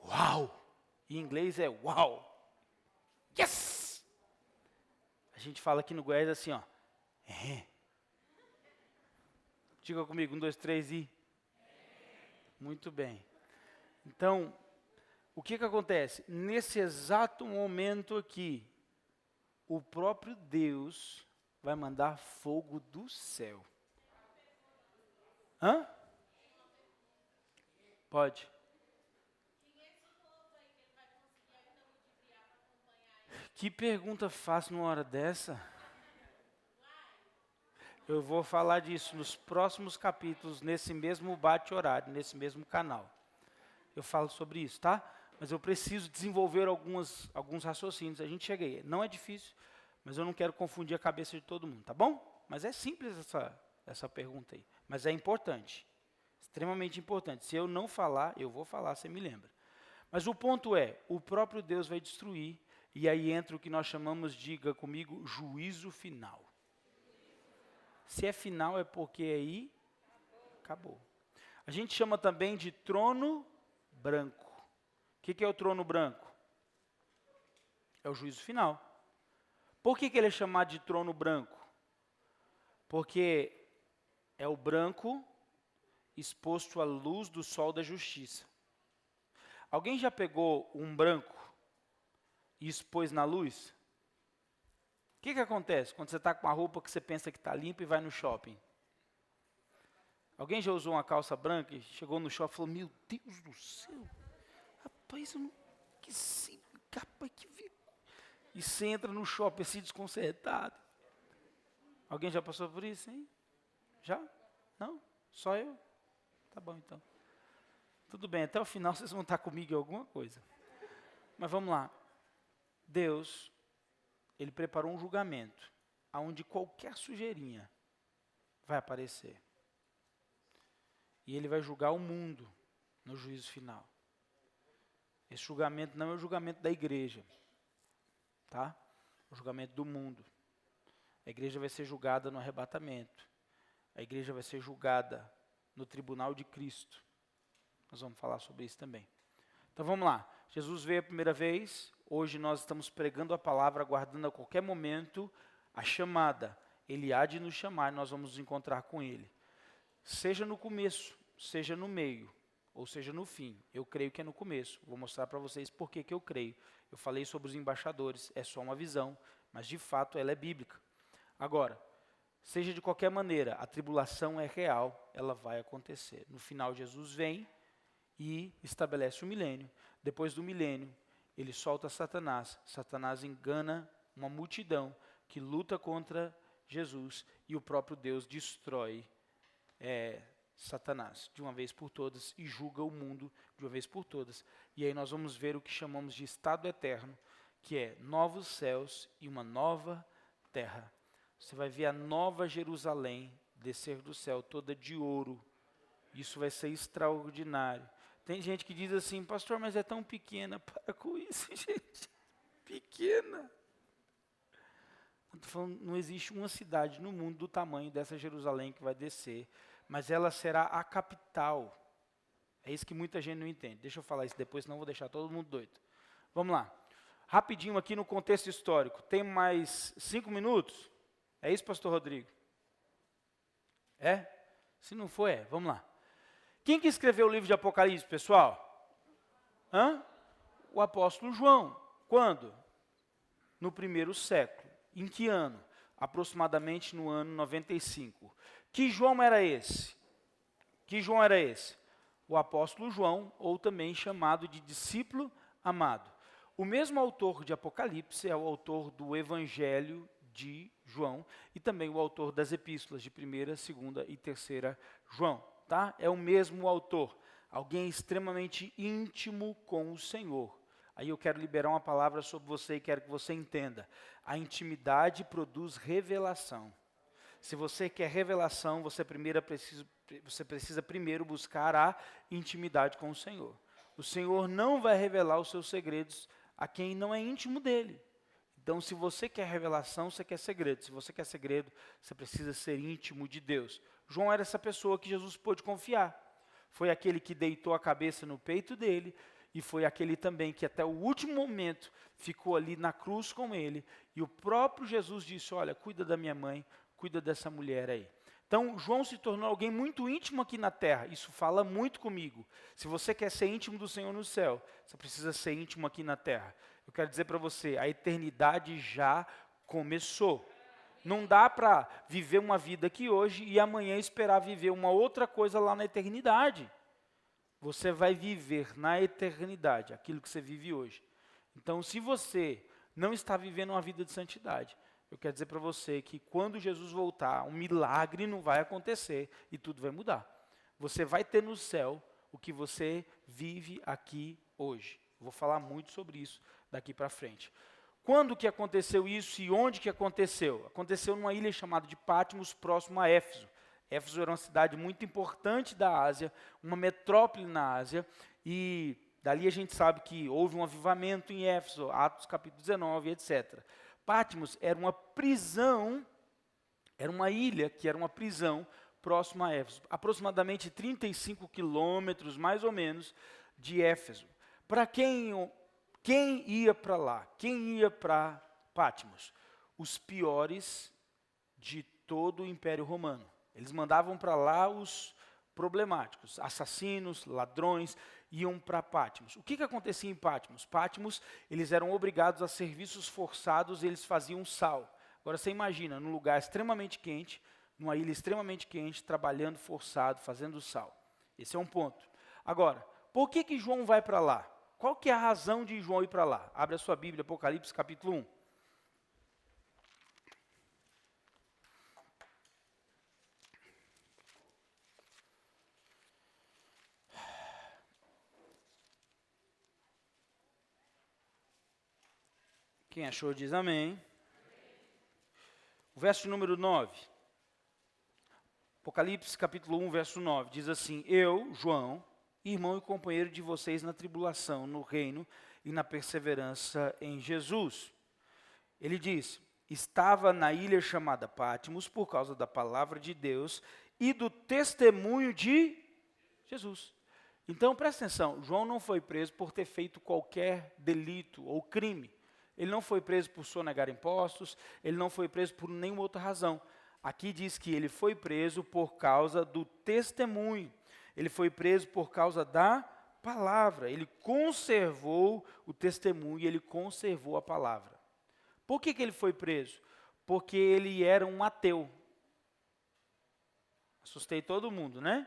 Uau. Em inglês é uau. Yes! A gente fala aqui no Goiás assim, Enrê. Diga comigo, 1, 2, 3 e... Muito bem. Então, o que acontece? Nesse exato momento aqui, o próprio Deus vai mandar fogo do céu. Pode. Que pergunta fácil numa hora dessa? Eu vou falar disso nos próximos capítulos, nesse mesmo bate-horário, nesse mesmo canal. Eu falo sobre isso, tá? Mas eu preciso desenvolver alguns raciocínios. A gente chega aí. Não é difícil, mas eu não quero confundir a cabeça de todo mundo, tá bom? Mas é simples essa pergunta aí. Mas é importante. Extremamente importante. Se eu não falar, eu vou falar, você me lembra. Mas o ponto é, o próprio Deus vai destruir, e aí entra o que nós chamamos, diga comigo, juízo final. Se é final, é porque aí acabou. A gente chama também de trono branco. O que é o trono branco? É o juízo final. Por que ele é chamado de trono branco? Porque é o branco exposto à luz do sol da justiça. Alguém já pegou um branco e expôs na luz? que acontece quando você está com uma roupa que você pensa que está limpa e vai no shopping? Alguém já usou uma calça branca e chegou no shopping e falou, meu Deus do céu, rapaz, eu não... Rapaz, que vergonha. E você entra no shopping assim desconcertado. Alguém já passou por isso, hein? Já? Não? Só eu? Tá bom, então. Tudo bem, até o final vocês vão estar comigo em alguma coisa. Mas vamos lá. Deus, Ele preparou um julgamento, onde qualquer sujeirinha vai aparecer. E Ele vai julgar o mundo no juízo final. Esse julgamento não é o julgamento da igreja, tá? É o julgamento do mundo. A igreja vai ser julgada no arrebatamento. A igreja vai ser julgada no tribunal de Cristo. Nós vamos falar sobre isso também. Então vamos lá. Jesus veio a primeira vez. Hoje nós estamos pregando a palavra, aguardando a qualquer momento a chamada. Ele há de nos chamar e nós vamos nos encontrar com Ele. Seja no começo, seja no meio, ou seja no fim. Eu creio que é no começo. Vou mostrar para vocês por que eu creio. Eu falei sobre os embaixadores, é só uma visão, mas de fato ela é bíblica. Agora, seja de qualquer maneira, a tribulação é real, ela vai acontecer. No final, Jesus vem e estabelece o milênio. Depois do milênio, ele solta Satanás. Satanás engana uma multidão que luta contra Jesus e o próprio Deus destrói Satanás de uma vez por todas e julga o mundo de uma vez por todas. E aí nós vamos ver o que chamamos de estado eterno, que é novos céus e uma nova terra. Você vai ver a nova Jerusalém descer do céu, toda de ouro. Isso vai ser extraordinário. Tem gente que diz assim, pastor, mas é tão pequena. Para com isso, gente. Pequena. Eu tô falando, não existe uma cidade no mundo do tamanho dessa Jerusalém que vai descer, mas ela será a capital. É isso que muita gente não entende. Deixa eu falar isso depois, senão eu vou deixar todo mundo doido. Vamos lá. Rapidinho aqui no contexto histórico. Tem mais 5 minutos? É isso, pastor Rodrigo? É? Se não for, é. Vamos lá. Quem que escreveu o livro de Apocalipse, pessoal? O apóstolo João. Quando? No 1º século. Em que ano? Aproximadamente no ano 95. Que João era esse? Que João era esse? O apóstolo João, ou também chamado de discípulo amado. O mesmo autor de Apocalipse é o autor do Evangelho de João e também o autor das epístolas de 1ª, 2ª e 3ª João. Tá? É o mesmo autor, alguém extremamente íntimo com o Senhor. Aí eu quero liberar uma palavra sobre você e quero que você entenda. A intimidade produz revelação. Se você quer revelação, você precisa primeiro buscar a intimidade com o Senhor. O Senhor não vai revelar os seus segredos a quem não é íntimo dele. Então, se você quer revelação, você quer segredo. Se você quer segredo, você precisa ser íntimo de Deus. João era essa pessoa que Jesus pôde confiar. Foi aquele que deitou a cabeça no peito dele e foi aquele também que até o último momento ficou ali na cruz com ele. E o próprio Jesus disse, olha, cuida da minha mãe, cuida dessa mulher aí. Então, João se tornou alguém muito íntimo aqui na terra. Isso fala muito comigo. Se você quer ser íntimo do Senhor no céu, você precisa ser íntimo aqui na terra. Eu quero dizer para você, a eternidade já começou. Não dá para viver uma vida aqui hoje e amanhã esperar viver uma outra coisa lá na eternidade. Você vai viver na eternidade aquilo que você vive hoje. Então, se você não está vivendo uma vida de santidade, eu quero dizer para você que quando Jesus voltar, um milagre não vai acontecer e tudo vai mudar. Você vai ter no céu o que você vive aqui hoje. Vou falar muito sobre isso daqui para frente. Quando que aconteceu isso e onde que aconteceu? Aconteceu numa ilha chamada de Patmos, próximo a Éfeso. Éfeso era uma cidade muito importante da Ásia, uma metrópole na Ásia, e dali a gente sabe que houve um avivamento em Éfeso, Atos capítulo 19, etc. Patmos era uma prisão, era uma ilha que era uma prisão próxima a Éfeso, aproximadamente 35 quilômetros, mais ou menos, de Éfeso. Para quem ia para lá? Quem ia para Patmos? Os piores de todo o Império Romano. Eles mandavam para lá os problemáticos, assassinos, ladrões, iam para Patmos. O que acontecia em Patmos? Patmos, eles eram obrigados a serviços forçados, eles faziam sal. Agora você imagina, num lugar extremamente quente, numa ilha extremamente quente, trabalhando forçado, fazendo sal. Esse é um ponto. Agora, por que João vai para lá? Qual que é a razão de João ir para lá? Abre a sua Bíblia, Apocalipse capítulo 1. Quem achou diz amém. O verso número 9. Apocalipse capítulo 1, verso 9. Diz assim: Eu, João, irmão e companheiro de vocês na tribulação, no reino e na perseverança em Jesus. Ele diz: estava na ilha chamada Patmos por causa da palavra de Deus e do testemunho de Jesus. Então, presta atenção, João não foi preso por ter feito qualquer delito ou crime. Ele não foi preso por sonegar impostos, ele não foi preso por nenhuma outra razão. Aqui diz que ele foi preso por causa do testemunho. Ele foi preso por causa da palavra. Ele conservou o testemunho e ele conservou a palavra. Por que ele foi preso? Porque ele era um ateu. Assustei todo mundo, né?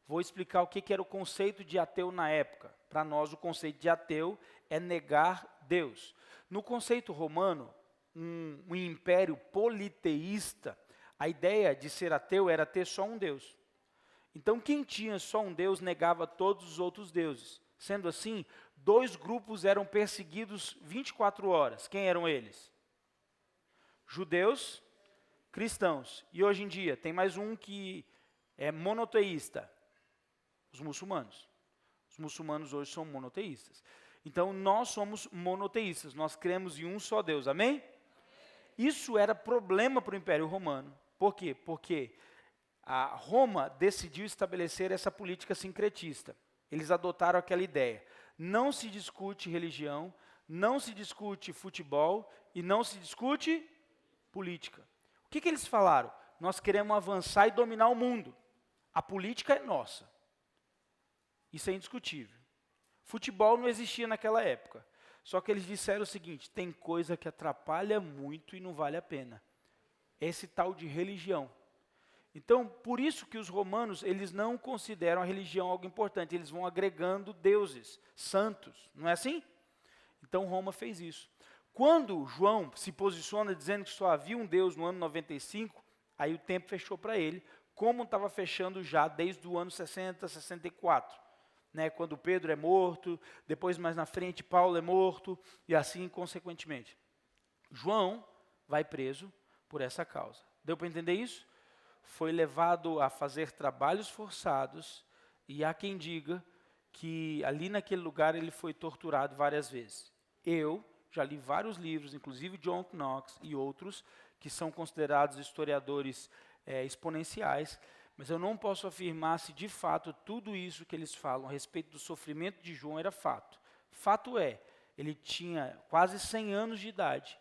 Vou explicar o que era o conceito de ateu na época. Para nós, o conceito de ateu é negar Deus. No conceito romano, um império politeísta, a ideia de ser ateu era ter só um Deus. Então, quem tinha só um Deus negava todos os outros deuses. Sendo assim, dois grupos eram perseguidos 24 horas. Quem eram eles? Judeus, cristãos. E hoje em dia, tem mais um que é monoteísta. Os muçulmanos. Os muçulmanos hoje são monoteístas. Então, nós somos monoteístas, nós cremos em um só Deus, amém? Isso era problema para o Império Romano. Por quê? Porque a Roma decidiu estabelecer essa política sincretista. Eles adotaram aquela ideia. Não se discute religião, não se discute futebol e não se discute política. O que eles falaram? Nós queremos avançar e dominar o mundo. A política é nossa. Isso é indiscutível. Futebol não existia naquela época. Só que eles disseram o seguinte: tem coisa que atrapalha muito e não vale a pena. Esse tal de religião. Então, por isso que os romanos, eles não consideram a religião algo importante. Eles vão agregando deuses, santos. Não é assim? Então, Roma fez isso. Quando João se posiciona dizendo que só havia um Deus no ano 95, aí o tempo fechou para ele, como estava fechando já desde o ano 60, 64. Né, quando Pedro é morto, depois mais na frente Paulo é morto, e assim consequentemente. João vai preso por essa causa. Deu para entender isso? Foi levado a fazer trabalhos forçados, e há quem diga que ali naquele lugar ele foi torturado várias vezes. Eu já li vários livros, inclusive John Knox e outros, que são considerados historiadores exponenciais, mas eu não posso afirmar se de fato tudo isso que eles falam a respeito do sofrimento de João era fato. Fato é, ele tinha quase 100 anos de idade,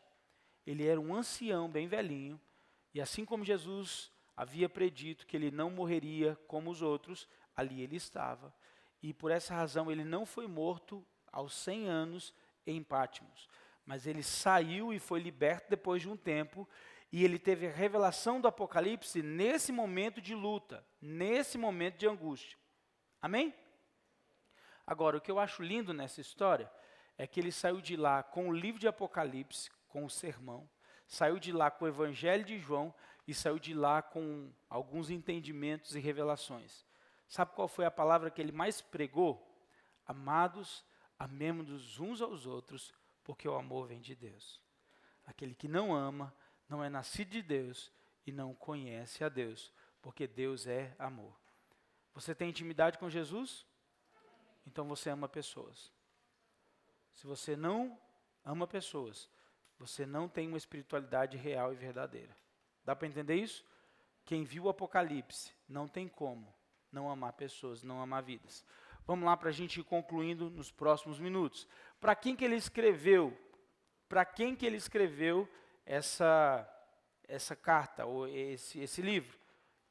ele era um ancião bem velhinho, e assim como Jesus havia predito que ele não morreria como os outros, ali ele estava. E por essa razão ele não foi morto aos 100 anos em Patmos, mas ele saiu e foi liberto depois de um tempo. E ele teve a revelação do Apocalipse nesse momento de luta, nesse momento de angústia. Amém? Agora, o que eu acho lindo nessa história é que ele saiu de lá com o livro de Apocalipse, com o sermão, saiu de lá com o Evangelho de João e saiu de lá com alguns entendimentos e revelações. Sabe qual foi a palavra que ele mais pregou? Amados, amemos-nos uns aos outros, porque o amor vem de Deus. Aquele que não ama não é nascido de Deus e não conhece a Deus, porque Deus é amor. Você tem intimidade com Jesus? Então você ama pessoas. Se você não ama pessoas, você não tem uma espiritualidade real e verdadeira. Dá para entender isso? Quem viu o Apocalipse não tem como não amar pessoas, não amar vidas. Vamos lá para a gente ir concluindo nos próximos minutos. Para quem que ele escreveu? Para quem que ele escreveu essa carta, ou esse livro?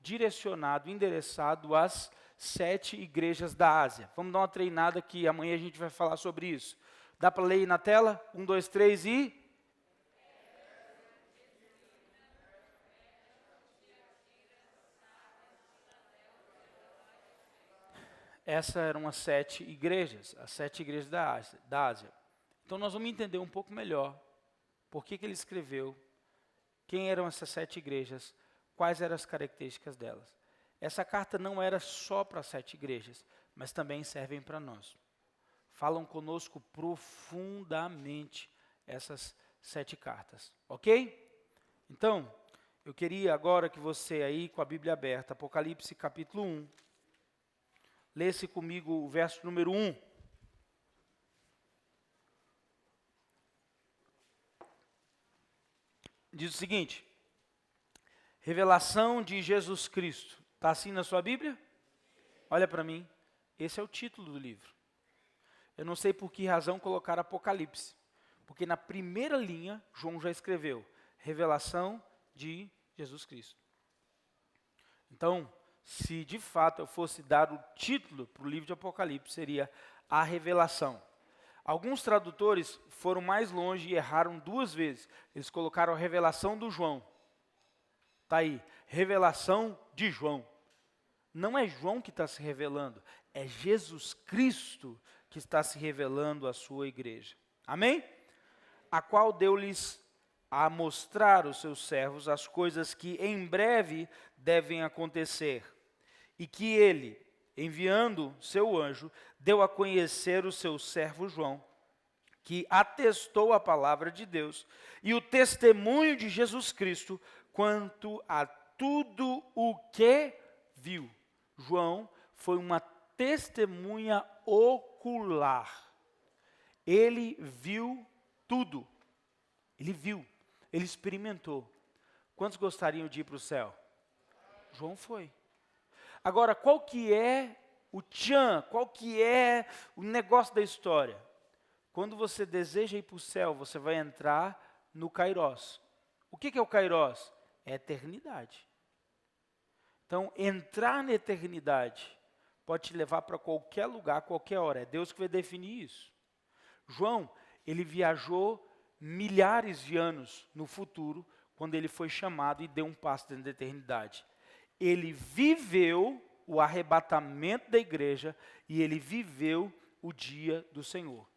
Direcionado, endereçado às 7 igrejas da Ásia. Vamos dar uma treinada que amanhã a gente vai falar sobre isso. Dá para ler aí na tela? 1, 2, 3 e... essas eram as 7 igrejas, as 7 igrejas da Ásia. Então nós vamos entender um pouco melhor por que ele escreveu, quem eram essas 7 igrejas, quais eram as características delas. Essa carta não era só para as 7 igrejas, mas também servem para nós. Falam conosco profundamente essas 7 cartas, ok? Então, eu queria agora que você aí com a Bíblia aberta, Apocalipse capítulo 1, lesse comigo o verso número 1. Diz o seguinte: revelação de Jesus Cristo. Está assim na sua Bíblia? Olha para mim, esse é o título do livro. Eu não sei por que razão colocar Apocalipse, porque na primeira linha, João já escreveu, revelação de Jesus Cristo. Então, se de fato eu fosse dar o título para o livro de Apocalipse, seria a revelação. Alguns tradutores foram mais longe e erraram 2 vezes. Eles colocaram a revelação do João. Está aí, revelação de João. Não é João que está se revelando, é Jesus Cristo que está se revelando à sua igreja. Amém? A qual deu-lhes a mostrar aos seus servos as coisas que em breve devem acontecer. E que ele, enviando seu anjo, deu a conhecer o seu servo João, que atestou a palavra de Deus e o testemunho de Jesus Cristo quanto a tudo o que viu. João foi uma testemunha ocular. Ele viu tudo. Ele viu, ele experimentou. Quantos gostariam de ir para o céu? João foi. Agora, qual que é o tchan, qual que é o negócio da história? Quando você deseja ir para o céu, você vai entrar no Kairos. O que é o Kairos? É a eternidade. Então, entrar na eternidade pode te levar para qualquer lugar, qualquer hora. É Deus que vai definir isso. João, ele viajou milhares de anos no futuro, quando ele foi chamado e deu um passo dentro da eternidade. Ele viveu o arrebatamento da igreja e ele viveu o dia do Senhor.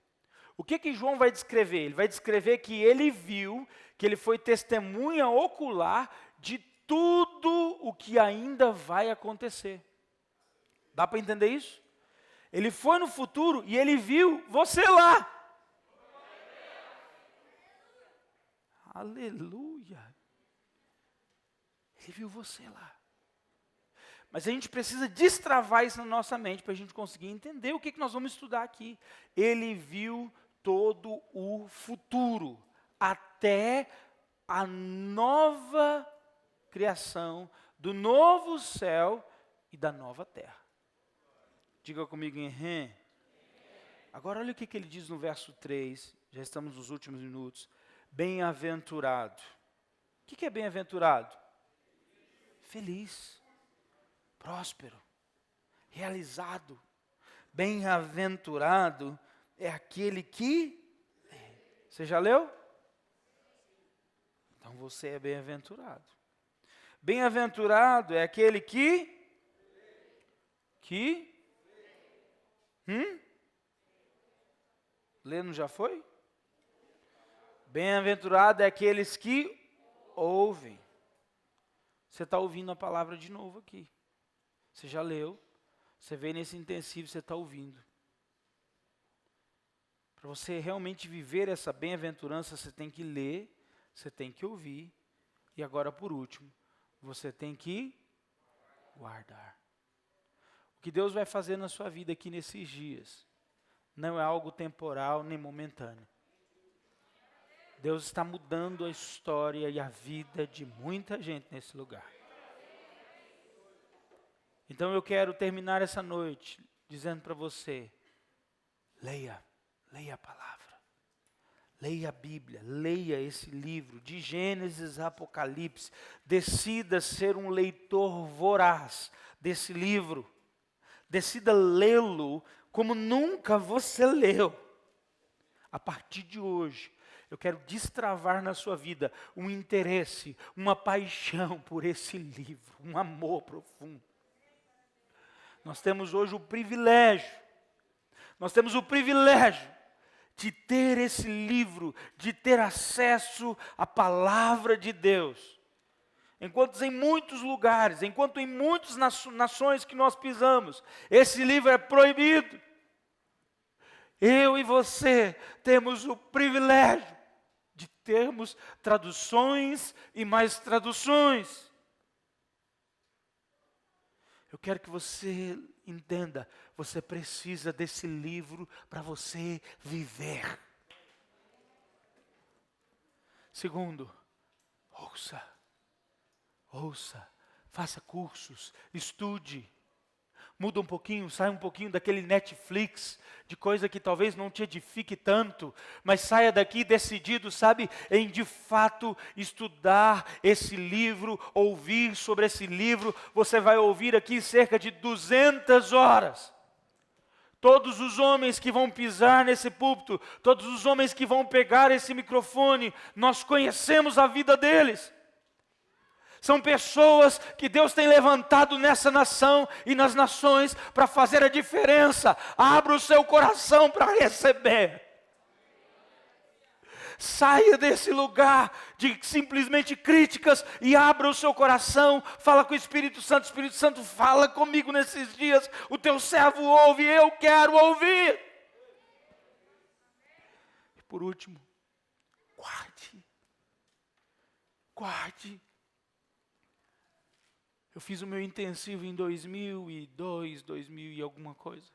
O que João vai descrever? Ele vai descrever que ele viu, que ele foi testemunha ocular de tudo o que ainda vai acontecer. Dá para entender isso? Ele foi no futuro e ele viu você lá. Aleluia. Ele viu você lá. Mas a gente precisa destravar isso na nossa mente para a gente conseguir entender o que nós vamos estudar aqui. Ele viu todo o futuro, até a nova criação do novo céu e da nova terra. Diga comigo em ré. Agora olha o que ele diz no verso 3, já estamos nos últimos minutos. Bem-aventurado. O que é bem-aventurado? Feliz, próspero, realizado. Bem-aventurado é aquele que... Você já leu? Então você é bem-aventurado. Bem-aventurado é aquele que... Lê, não já foi? Bem-aventurado é aqueles que ouvem. Você está ouvindo a palavra de novo aqui. Você já leu. Você veio nesse intensivo, você está ouvindo. Para você realmente viver essa bem-aventurança, você tem que ler, você tem que ouvir. E agora, por último, você tem que guardar. O que Deus vai fazer na sua vida aqui nesses dias não é algo temporal nem momentâneo. Deus está mudando a história e a vida de muita gente nesse lugar. Então eu quero terminar essa noite dizendo para você, leia a palavra, leia a Bíblia, leia esse livro, de Gênesis a Apocalipse, decida ser um leitor voraz desse livro, decida lê-lo como nunca você leu. A partir de hoje, eu quero destravar na sua vida um interesse, uma paixão por esse livro, um amor profundo. Nós temos hoje o privilégio, de ter esse livro, de ter acesso à palavra de Deus. Enquanto em muitos lugares, enquanto em muitas nações que nós pisamos, esse livro é proibido. Eu e você temos o privilégio de termos traduções e mais traduções. Eu quero que você entenda, você precisa desse livro para você viver. Segundo, ouça, faça cursos, estude. Muda um pouquinho, sai um pouquinho daquele Netflix, de coisa que talvez não te edifique tanto, mas saia daqui decidido, sabe, em de fato estudar esse livro, ouvir sobre esse livro. Você vai ouvir aqui cerca de 200 horas. Todos os homens que vão pisar nesse púlpito, todos os homens que vão pegar esse microfone, nós conhecemos a vida deles. São pessoas que Deus tem levantado nessa nação e nas nações para fazer a diferença. Abra o seu coração para receber. Saia desse lugar de simplesmente críticas e abra o seu coração. Fala com o Espírito Santo. Espírito Santo, fala comigo nesses dias. O teu servo ouve, eu quero ouvir. E por último, guarde. Eu fiz o meu intensivo em 2002, 2000 e alguma coisa.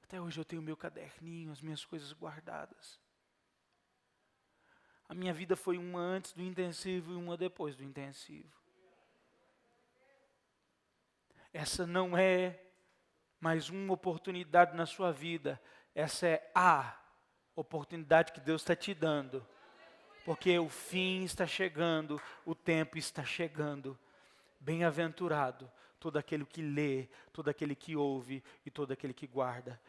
Até hoje eu tenho o meu caderninho, as minhas coisas guardadas. A minha vida foi uma antes do intensivo e uma depois do intensivo. Essa não é mais uma oportunidade na sua vida. Essa é a oportunidade que Deus está te dando. Porque o fim está chegando, o tempo está chegando. Bem-aventurado todo aquele que lê, todo aquele que ouve e todo aquele que guarda.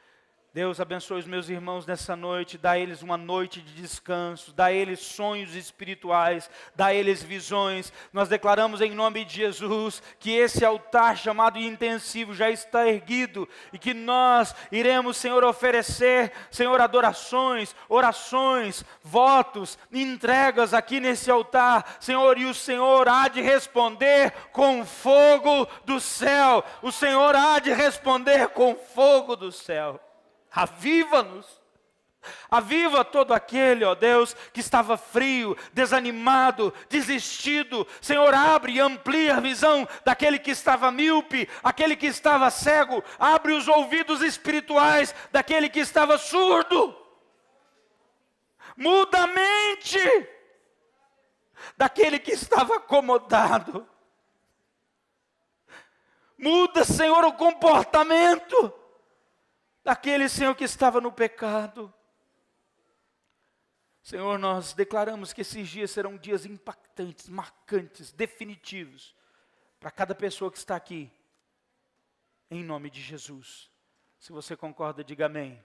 Deus abençoe os meus irmãos nessa noite, dá a eles uma noite de descanso, dá a eles sonhos espirituais, dá a eles visões. Nós declaramos em nome de Jesus que esse altar chamado intensivo já está erguido e que nós iremos, Senhor, oferecer, Senhor, adorações, orações, votos, entregas aqui nesse altar, Senhor, e o Senhor há de responder com fogo do céu. O Senhor há de responder com fogo do céu. Aviva-nos, aviva todo aquele, ó Deus, que estava frio, desanimado, desistido. Senhor, abre e amplia a visão daquele que estava míope, aquele que estava cego. Abre os ouvidos espirituais daquele que estava surdo. Muda a mente daquele que estava acomodado. Muda, Senhor, o comportamento daquele, Senhor, que estava no pecado. Senhor, nós declaramos que esses dias serão dias impactantes, marcantes, definitivos, para cada pessoa que está aqui, em nome de Jesus. Se você concorda, diga amém.